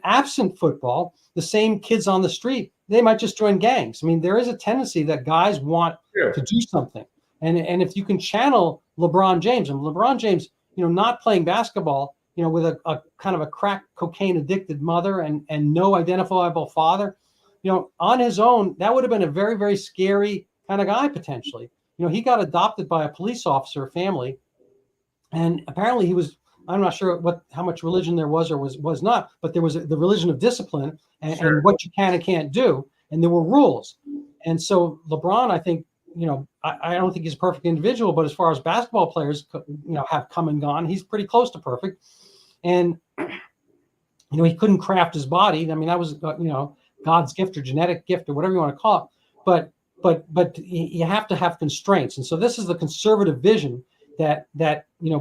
absent football, the same kids on the street, they might just join gangs. I mean, there is a tendency that guys want to do something. And if you can channel LeBron James, not playing basketball, with a kind of a crack cocaine addicted mother and no identifiable father, on his own, that would have been a very, very scary kind of guy potentially. He got adopted by a police officer family, and apparently he was, I'm not sure how much religion there was or was not, but there was the religion of discipline and what you can and can't do, and there were rules. And so LeBron, I think, I don't think he's a perfect individual, but as far as basketball players, have come and gone, he's pretty close to perfect. And he couldn't craft his body. I mean, that was God's gift or genetic gift or whatever you want to call it. But you have to have constraints. And so this is the conservative vision that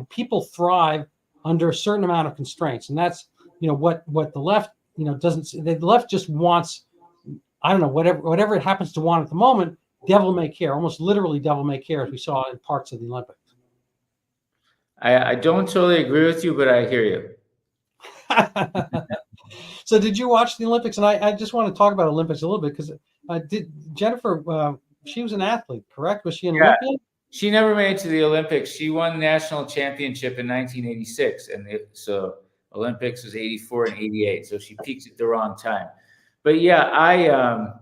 people thrive under a certain amount of constraints. And that's, what the left, doesn't, the left just wants, I don't know, whatever it happens to want at the moment, devil may care, almost literally devil may care, as we saw in parts of the Olympics. I don't totally agree with you, but I hear you. So did you watch the Olympics? And I just want to talk about Olympics a little bit, because did Jennifer, she was an athlete, correct? Was she an Olympian? She never made it to the Olympics. She won national championship in 1986. So Olympics was 84 and 88. So she peaked at the wrong time. But yeah, I'm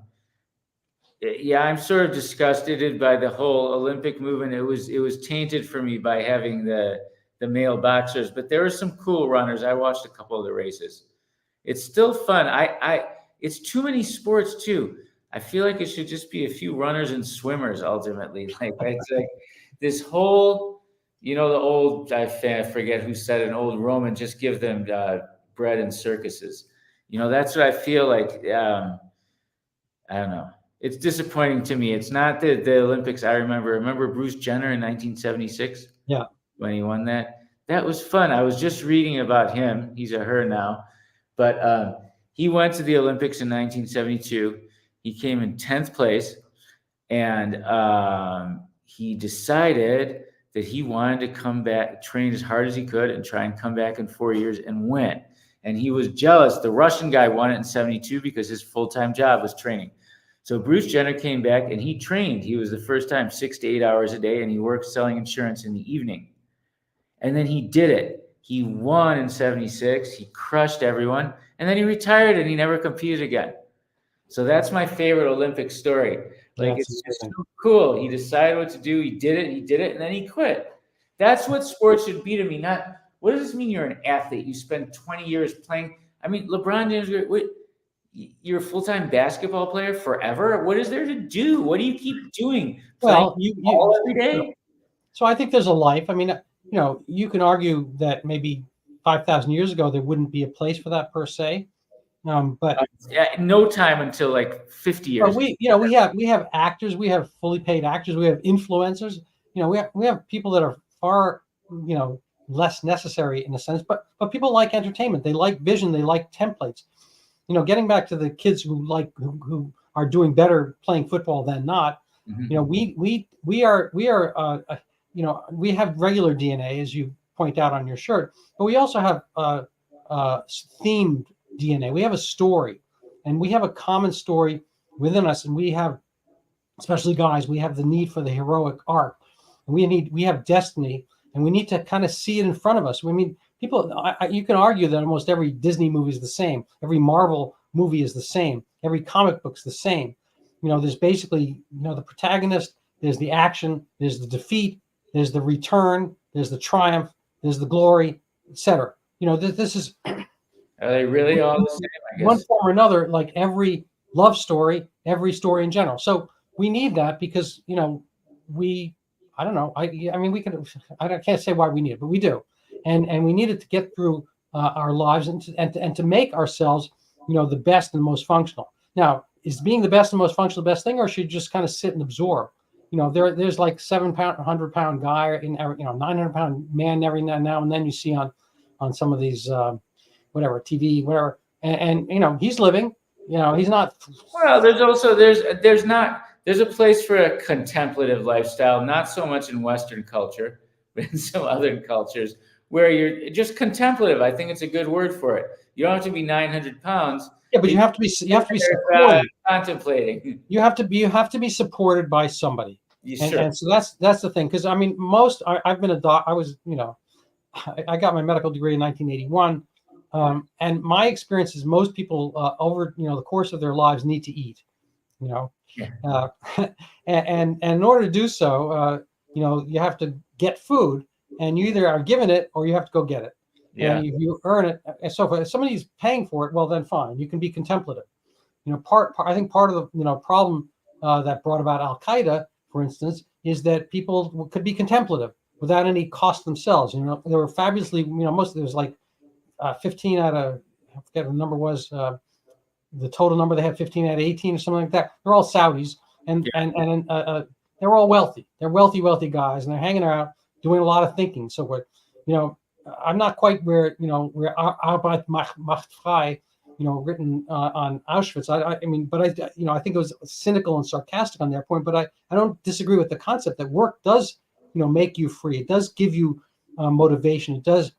sort of disgusted by the whole Olympic movement. It was tainted for me by having the male boxers, but there were some cool runners. I watched a couple of the races. It's still fun. It's too many sports too. I feel like it should just be a few runners and swimmers ultimately. Like it's like this whole, the old, I forget who said, an old Roman, just give them bread and circuses. That's what I feel like. I don't know. It's disappointing to me. It's not the Olympics. I remember Bruce Jenner in 1976. Yeah. When he won that. That was fun. I was just reading about him. He's a her now. But he went to the Olympics in 1972. He came in 10th place. And he decided that he wanted to come back, train as hard as he could, and try and come back in 4 years and win. And he was jealous. The Russian guy won it in 72 because his full-time job was training. So Bruce Jenner came back and he trained. He was the first time 6 to 8 hours a day, and he worked selling insurance in the evening. And then he did it. He won in 76. He crushed everyone. And then he retired and he never competed again. So that's my favorite Olympic story. Like, it's just so cool. He decided what to do. He did it, and then he quit. That's what sports should be to me. Not, what does this mean you're an athlete? You spend 20 years playing. I mean, LeBron James, you're a full-time basketball player forever? What is there to do? What do you keep doing? Well, all every day? So I think there's a life. I mean, you can argue that maybe 5,000 years ago there wouldn't be a place for that per se, but no time until like 50 years. But we have actors, we have fully paid actors, we have influencers. We have people that are far less necessary in a sense, but people like entertainment. They like vision. They like templates. Getting back to the kids who are doing better playing football than not. Mm-hmm. We have regular DNA, as you point out on your shirt, but we also have themed DNA. We have a story, and we have a common story within us, and we have, especially guys, we have the need for the heroic arc, and we have destiny, and we need to kind of see it in front of us. I mean, people, you can argue that almost every Disney movie is the same, every Marvel movie is the same, every comic book's the same. There's basically, the protagonist, there's the action, there's the defeat, there's the return, there's the triumph, there's the glory, etc. This is. Are they really all the same? I guess. One form or another, like every love story, every story in general. So we need that because I don't know. I mean, I can't say why we need it, but we do, and we need it to get through our lives and to make ourselves, the best and most functional. Now, is being the best and most functional the best thing, or should you just kind of sit and absorb? There's like 100-pound guy in 900-pound man every now and then you see on some of these whatever TV, whatever, and he's living. He's not. Well, there's a place for a contemplative lifestyle, not so much in Western culture, but in some other cultures where you're just contemplative. I think it's a good word for it. You don't have to be 900 pounds. Yeah, but you have to be supported. Contemplating. You have to be supported by somebody. Sure. And so that's the thing. Because I mean, I've been a doc. I was, I got my medical degree in 1981. And my experience is most people over the course of their lives need to eat, Yeah. And in order to do so, you have to get food, and you either are given it or you have to go get it. Yeah. And you earn it. And so if somebody's paying for it, well then fine, you can be contemplative. I think part of the problem that brought about Al Qaeda, for instance, is that people could be contemplative without any cost themselves. They were fabulously, there was like 15 out of, I forget what the number was, the total number they have 15 out of 18 or something like that. They're all Saudis, and they're all wealthy. They're wealthy guys, and they're hanging out doing a lot of thinking. So what, I'm not quite where Arbeit macht frei, written on Auschwitz. I mean, but I think it was cynical and sarcastic on their point. But I don't disagree with the concept that work does, make you free. It does give you motivation. It does,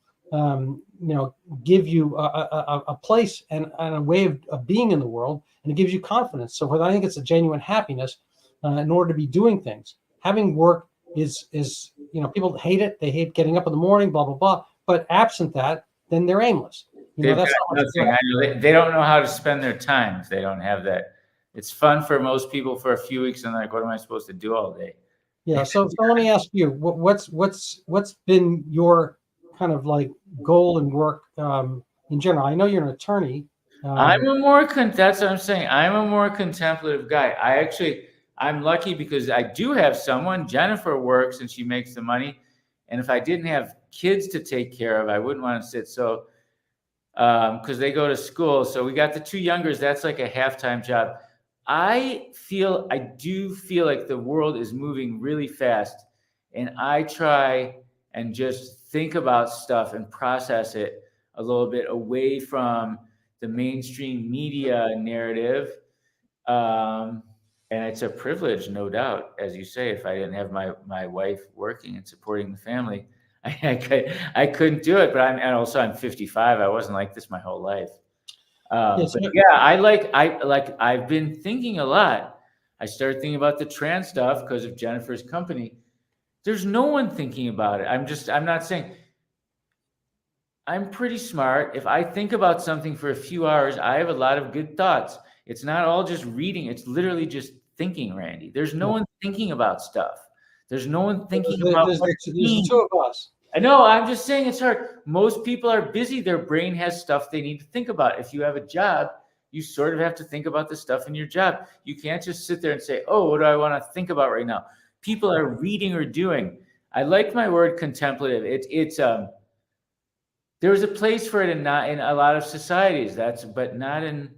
give you a place and a way of being in the world, and it gives you confidence. So I think it's a genuine happiness in order to be doing things. Having work is people hate it. They hate getting up in the morning, blah blah blah. But absent that, then they're aimless. That's they don't know how to spend their time if they don't have that. It's fun for most people for a few weeks, and like, what am I supposed to do all day? Yeah. So let me ask you, what's been your kind of like goal and work in general? I know you're an attorney. That's what I'm saying. I'm a more contemplative guy. I'm lucky because I do have someone. Jennifer works and she makes the money. And if I didn't have kids to take care of, I wouldn't want to sit. So, because they go to school. So we got the two youngers. That's like a half-time job. I do feel like the world is moving really fast. And I try and just think about stuff and process it a little bit away from the mainstream media narrative. And it's a privilege, no doubt, as you say. If I didn't have my wife working and supporting the family, I couldn't do it. But I'm 55. I wasn't like this my whole life. But yeah, I've been thinking a lot. I started thinking about the trans stuff because of Jennifer's company. There's no one thinking about it. I'm not saying I'm pretty smart. If I think about something for a few hours, I have a lot of good thoughts. It's not all just reading. It's literally just thinking, Randy. There's no one thinking about stuff. There's no one thinking about there's the two of us. I know. I'm just saying it's hard. Most people are busy. Their brain has stuff they need to think about. If you have a job, you sort of have to think about the stuff in your job. You can't just sit there and say, oh, what do I want to think about right now? People are reading or doing. I like my word contemplative. There's a place for it in a lot of societies. But not in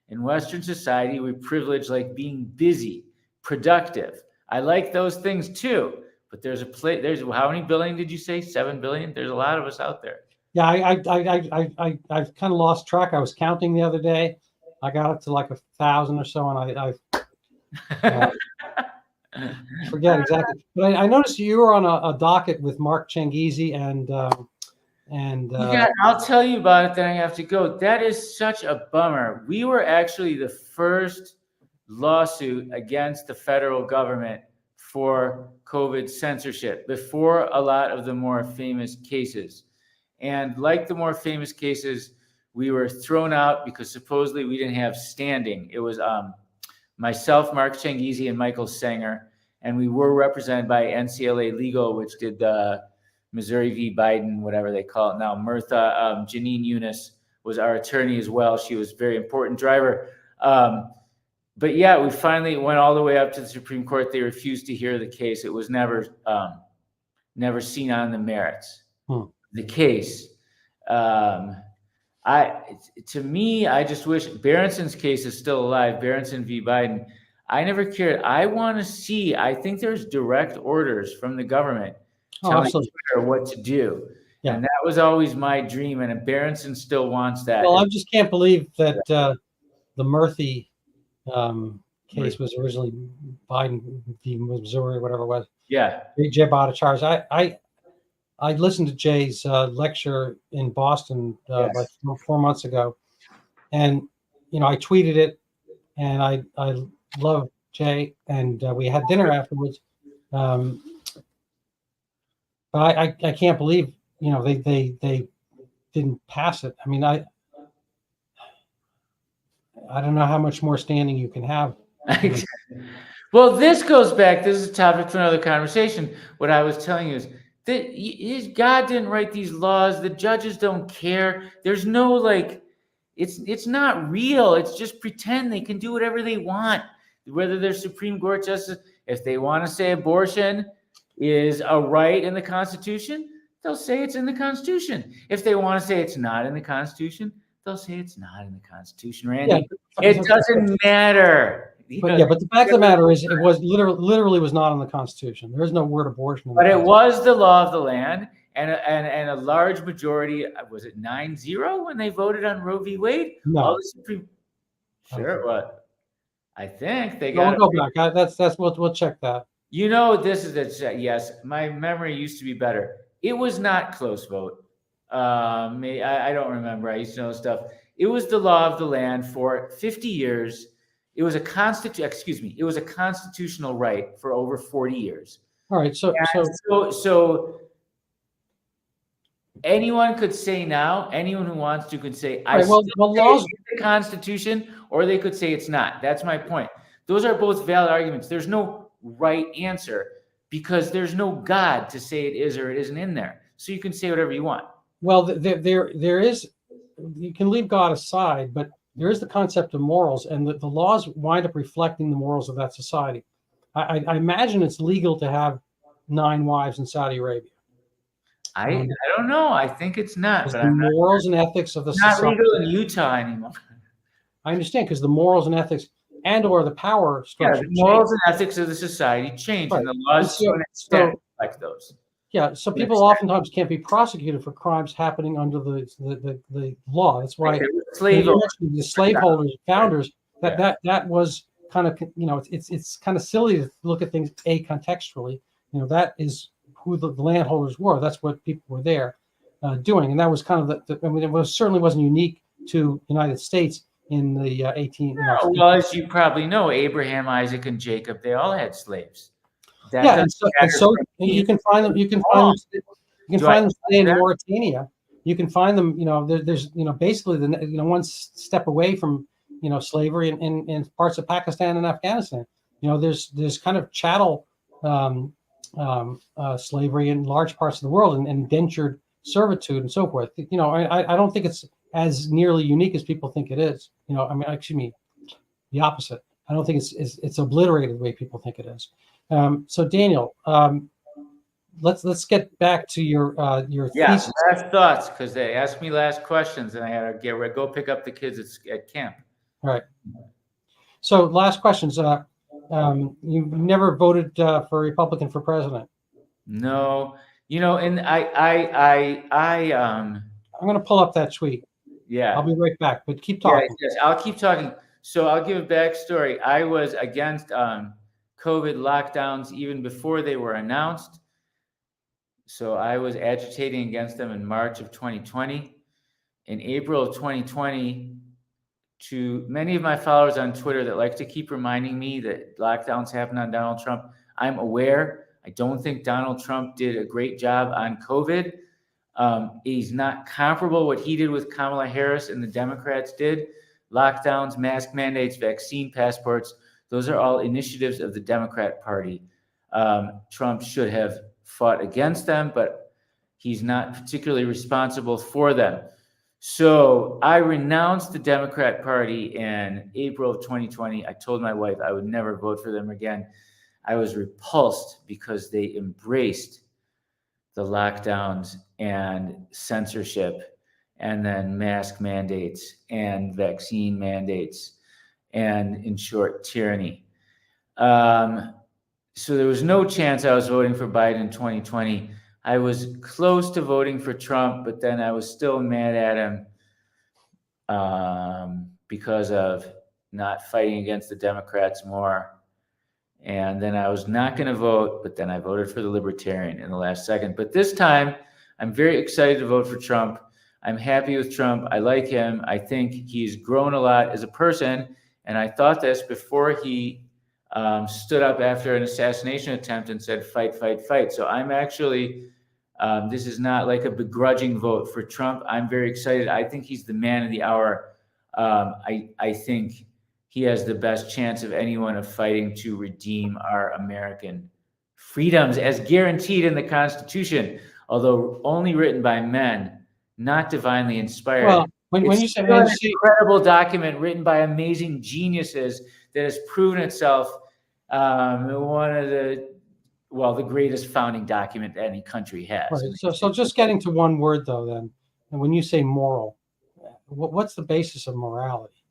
Western society. We privilege like being busy, productive. I like those things too. But there's a place. How many billion did you say? 7 billion. There's a lot of us out there. Yeah, I've kind of lost track. I was counting the other day. I got it to like 1,000 or so, and I forget exactly. But I noticed you were on a docket with Mark Changizi and I'll tell you about it. Then I have to go. That is such a bummer. We were actually the first lawsuit against the federal government for COVID censorship before a lot of the more famous cases. And like the more famous cases, we were thrown out because supposedly we didn't have standing. It was myself, Mark Changizi, and Michael Sanger. And we were represented by NCLA Legal, which did the Missouri v. Biden, whatever they call it now. Mirtha, Janine Eunice was our attorney as well. She was a very important driver. But yeah, we finally went all the way up to the Supreme Court. They refused to hear the case. It was never seen on the merits. The case. To me, I just wish Berenson's case is still alive. Berenson v. Biden. I never cared. I want to see. I think there's direct orders from the government telling Twitter what to do. Yeah. And that was always my dream. And Berenson still wants that. Well, I just can't believe that the Murthy case was originally Biden v. Missouri, whatever it was. Yeah. Jay brought a charge. I listened to Jay's lecture in Boston like 4 months ago, and I tweeted it, and I love Jay, and we had dinner afterwards. But I can't believe they didn't pass it. I mean, I don't know how much more standing you can have. Well, this goes back. This is a topic for another conversation. What I was telling you is that God didn't write these laws. The judges don't care. There's no it's not real. It's just pretend. They can do whatever they want. Whether they're Supreme Court justice, if they want to say abortion is a right in the Constitution, they'll say it's in the Constitution. If they want to say it's not in the Constitution, they'll say it's not in the Constitution, Randy. Yeah, it doesn't matter. But the fact of the matter is, it was literally was not in the Constitution. There is no word abortion. But it was the law of the land, and a large majority. Was it 9-0 when they voted on Roe v. Wade? No. Sure. What? I think they got. We'll go back. We'll check that. You know, this is yes. My memory used to be better. It was not close vote. I don't remember. I used to know stuff. It was the law of the land for 50 years. It was a constitutional right for over 40 years. All right. So anyone could say now, anyone who wants to could say, laws the Constitution, or they could say it's not. That's my point. Those are both valid arguments. There's no right answer because there's no God to say it is or it isn't in there. So you can say whatever you want. Well, there is, you can leave God aside, but there is the concept of morals, and the laws wind up reflecting the morals of that society. I imagine it's legal to have 9 wives in Saudi Arabia. I don't know. I think it's not. But the morals and ethics of the society. Not legal in Utah anymore. I understand, because the morals and ethics and/or the power structure. Yeah, the morals and ethics of the society change, and the laws to an extent like those. Yeah, so people oftentimes can't be prosecuted for crimes happening under the law. That's why the slaveholders, founders, that was kind of, it's kind of silly to look at things acontextually. That is who the landholders were. That's what people were there doing, and that was kind of it certainly wasn't unique to the United States in the 18. Well, as you probably know, Abraham, Isaac, and Jacob, they all had slaves. And so you can find them. You can find them today in Mauritania. You can find them. There's basically one step away from slavery in parts of Pakistan and Afghanistan. There's kind of chattel slavery in large parts of the world, and indentured servitude and so forth. I don't think it's as nearly unique as people think it is. The opposite. I don't think it's obliterated the way people think it is. So Daniel, let's get back to your thesis. Last thoughts, because they asked me last questions, and I had to go pick up the kids at camp. All right. So last questions. You never voted for a Republican for president? No. And I'm going to pull up that tweet. Yeah. I'll be right back, but keep talking. Yes, I'll keep talking. So I'll give a backstory. I was against COVID lockdowns even before they were announced. So I was agitating against them in March of 2020. In April of 2020, to many of my followers on Twitter that like to keep reminding me that lockdowns happen on Donald Trump, I'm aware. I don't think Donald Trump did a great job on COVID. He's not comparable what he did with Kamala Harris and the Democrats did. Lockdowns, mask mandates, vaccine passports, those are all initiatives of the Democrat Party. Trump should have fought against them, but he's not particularly responsible for them. So I renounced the Democrat Party in April of 2020. I told my wife I would never vote for them again. I was repulsed because they embraced the lockdowns and censorship, and then mask mandates and vaccine mandates, and in short, tyranny. So there was no chance I was voting for Biden in 2020. I was close to voting for Trump, but then I was still mad at him because of not fighting against the Democrats more. And then I was not going to vote, but then I voted for the Libertarian in the last second. But this time, I'm very excited to vote for Trump. I'm happy with Trump. I like him. I think he's grown a lot as a person. And I thought this before he stood up after an assassination attempt and said, fight, fight, fight. So I'm actually, this is not like a begrudging vote for Trump. I'm very excited. I think he's the man of the hour. I think he has the best chance of anyone of fighting to redeem our American freedoms as guaranteed in the Constitution, although only written by men, not divinely inspired. Well, when you say an incredible document written by amazing geniuses that has proven itself one of the greatest founding document any country has. Right. So just getting to one word though, then, and when you say moral, what's the basis of morality?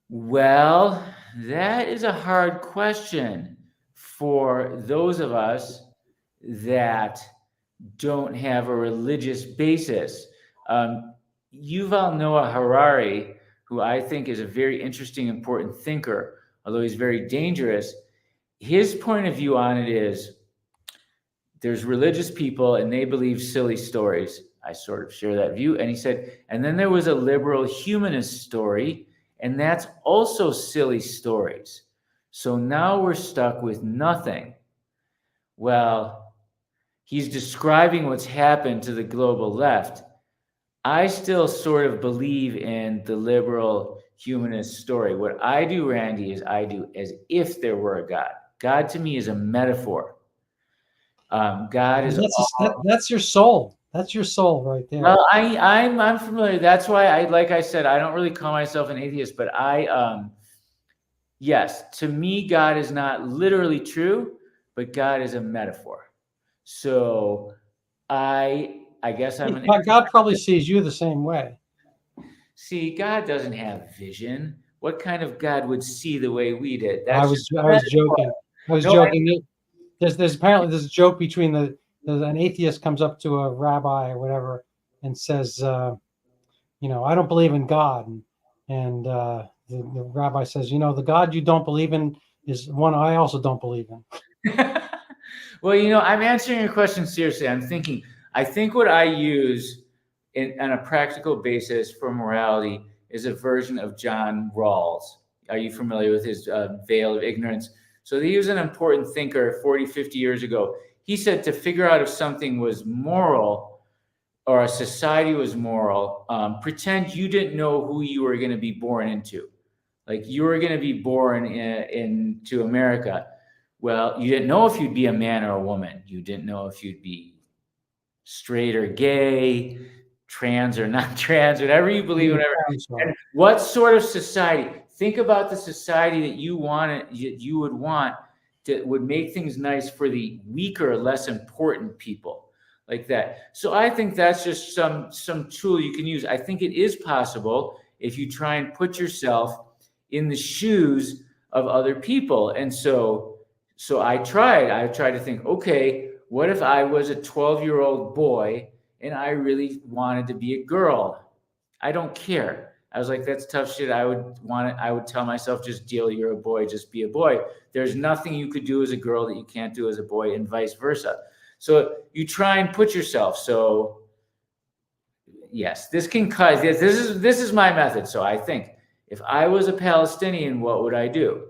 Well, that is a hard question for those of us that don't have a religious basis. Yuval Noah Harari, who I think is a very interesting, important thinker, although he's very dangerous, his point of view on it is there's religious people and they believe silly stories. I sort of share that view. And he said, and then there was a liberal humanist story, and that's also silly stories. So now we're stuck with nothing. Well, he's describing what's happened to the global left. I still sort of believe in the liberal humanist story. What I do, Randy, is I do as if there were a God. God to me is a metaphor. God is that's your soul. That's your soul right there. Well, I'm familiar. That's why like I said, I don't really call myself an atheist, but yes, to me, God is not literally true, but God is a metaphor. So I guess God probably sees you the same way. See, God doesn't have vision. What kind of God would see the way we did? I was joking. There's apparently a joke between an atheist comes up to a rabbi or whatever and says, I don't believe in God, and the rabbi says, the God you don't believe in is one I also don't believe in. Well, I'm answering your question seriously. I think what I use on a practical basis for morality is a version of John Rawls. Are you familiar with his veil of ignorance? So he was an important thinker 40, 50 years ago. He said to figure out if something was moral or a society was moral, pretend you didn't know who you were going to be born into. Like you were going to be born into America. Well, you didn't know if you'd be a man or a woman. You didn't know if you'd be straight or gay, trans or not trans, whatever you believe, whatever. And what sort of society? Think about the society that you would want would make things nice for the weaker, less important people, like that. So I think that's just some tool you can use. I think it is possible if you try and put yourself in the shoes of other people. And so I tried to think, okay, what if I was a 12-year-old boy and I really wanted to be a girl? I don't care. I was like, that's tough shit. I would tell myself, just deal, you're a boy, just be a boy. There's nothing you could do as a girl that you can't do as a boy, and vice versa. So you try and put yourself. So yes, this can cause, this is my method. So I think if I was a Palestinian, what would I do?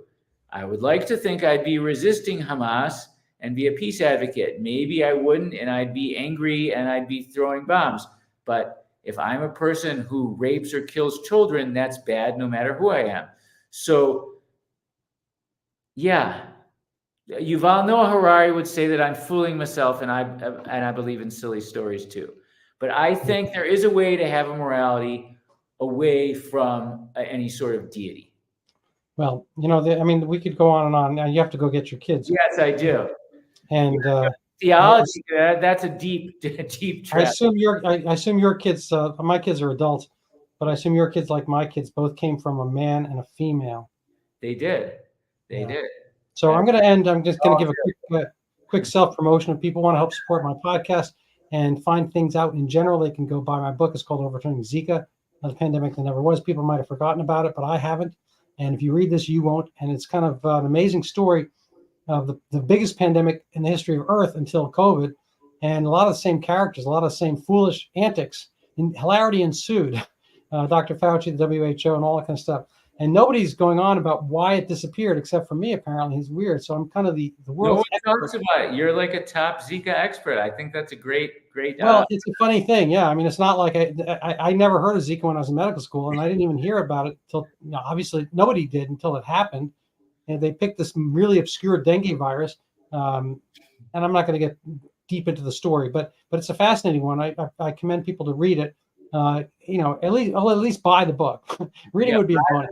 I would like to think I'd be resisting Hamas and be a peace advocate. Maybe I wouldn't, and I'd be angry and I'd be throwing bombs. But if I'm a person who rapes or kills children, that's bad no matter who I am. So, yeah, Yuval Noah Harari would say that I'm fooling myself, and I believe in silly stories too. But I think there is a way to have a morality away from any sort of deity. Well, we could go on and on. Now you have to go get your kids. Yes, I do. And theology, that's a deep trap. I assume your kids, my kids are adults, but I assume your kids, like my kids, both came from a man and a female. They did. They did. So I'm going to end. I'm just going to give a quick self-promotion. If people want to help support my podcast and find things out in general, they can go buy my book. It's called Overturning Zika, the pandemic that never was. People might have forgotten about it, but I haven't. And if you read this, you won't. And it's kind of an amazing story of the biggest pandemic in the history of Earth until COVID, and a lot of the same characters, a lot of the same foolish antics, and hilarity ensued. Dr. Fauci, the WHO, and all that kind of stuff. And nobody's going on about why it disappeared, except for me, apparently. He's weird. So I'm kind of the world's expert. No one talks about it. You're like a top Zika expert. I think that's a great. Well, it's a funny thing. Yeah. I mean, it's not like I never heard of Zika when I was in medical school, and I didn't even hear about it until, obviously nobody did until it happened. And they picked this really obscure dengue virus. And I'm not going to get deep into the story, but it's a fascinating one. I commend people to read it. At least buy the book. Reading would be important.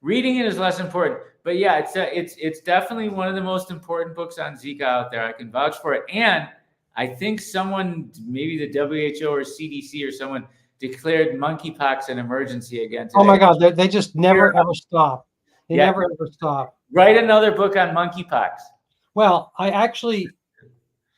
Reading it is less important, but yeah, it's definitely one of the most important books on Zika out there. I can vouch for it, and I think someone, maybe the WHO or CDC or someone, declared monkeypox an emergency again today. Oh my God, they just never ever stop. They never ever stop. Write another book on monkeypox. Well, I actually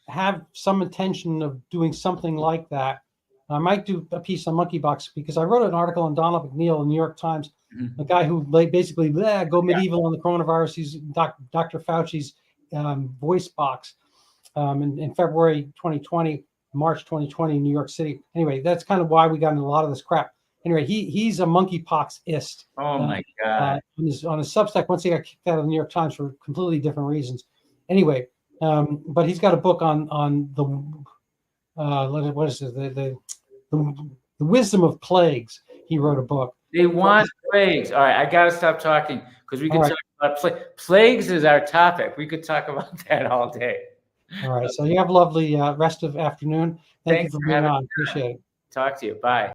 have some intention of doing something like that. I might do a piece on monkeypox because I wrote an article on Donald McNeil in the New York Times, a guy who basically go medieval on the coronavirus. He's Dr. Fauci's voice box in February 2020, March 2020 in New York City. Anyway, that's kind of why we got into a lot of this crap. Anyway, he's a monkeypox-ist. Oh my God. On his Substack, once he got kicked out of the New York Times for completely different reasons. Anyway, but he's got a book on the what is it? The wisdom of plagues. He wrote a book. They want plagues. All right, I got to stop talking because we could talk about plagues is our topic. We could talk about that all day. All right, so you have a lovely rest of afternoon. Thank you for being on. Appreciate it. Talk to you. Bye.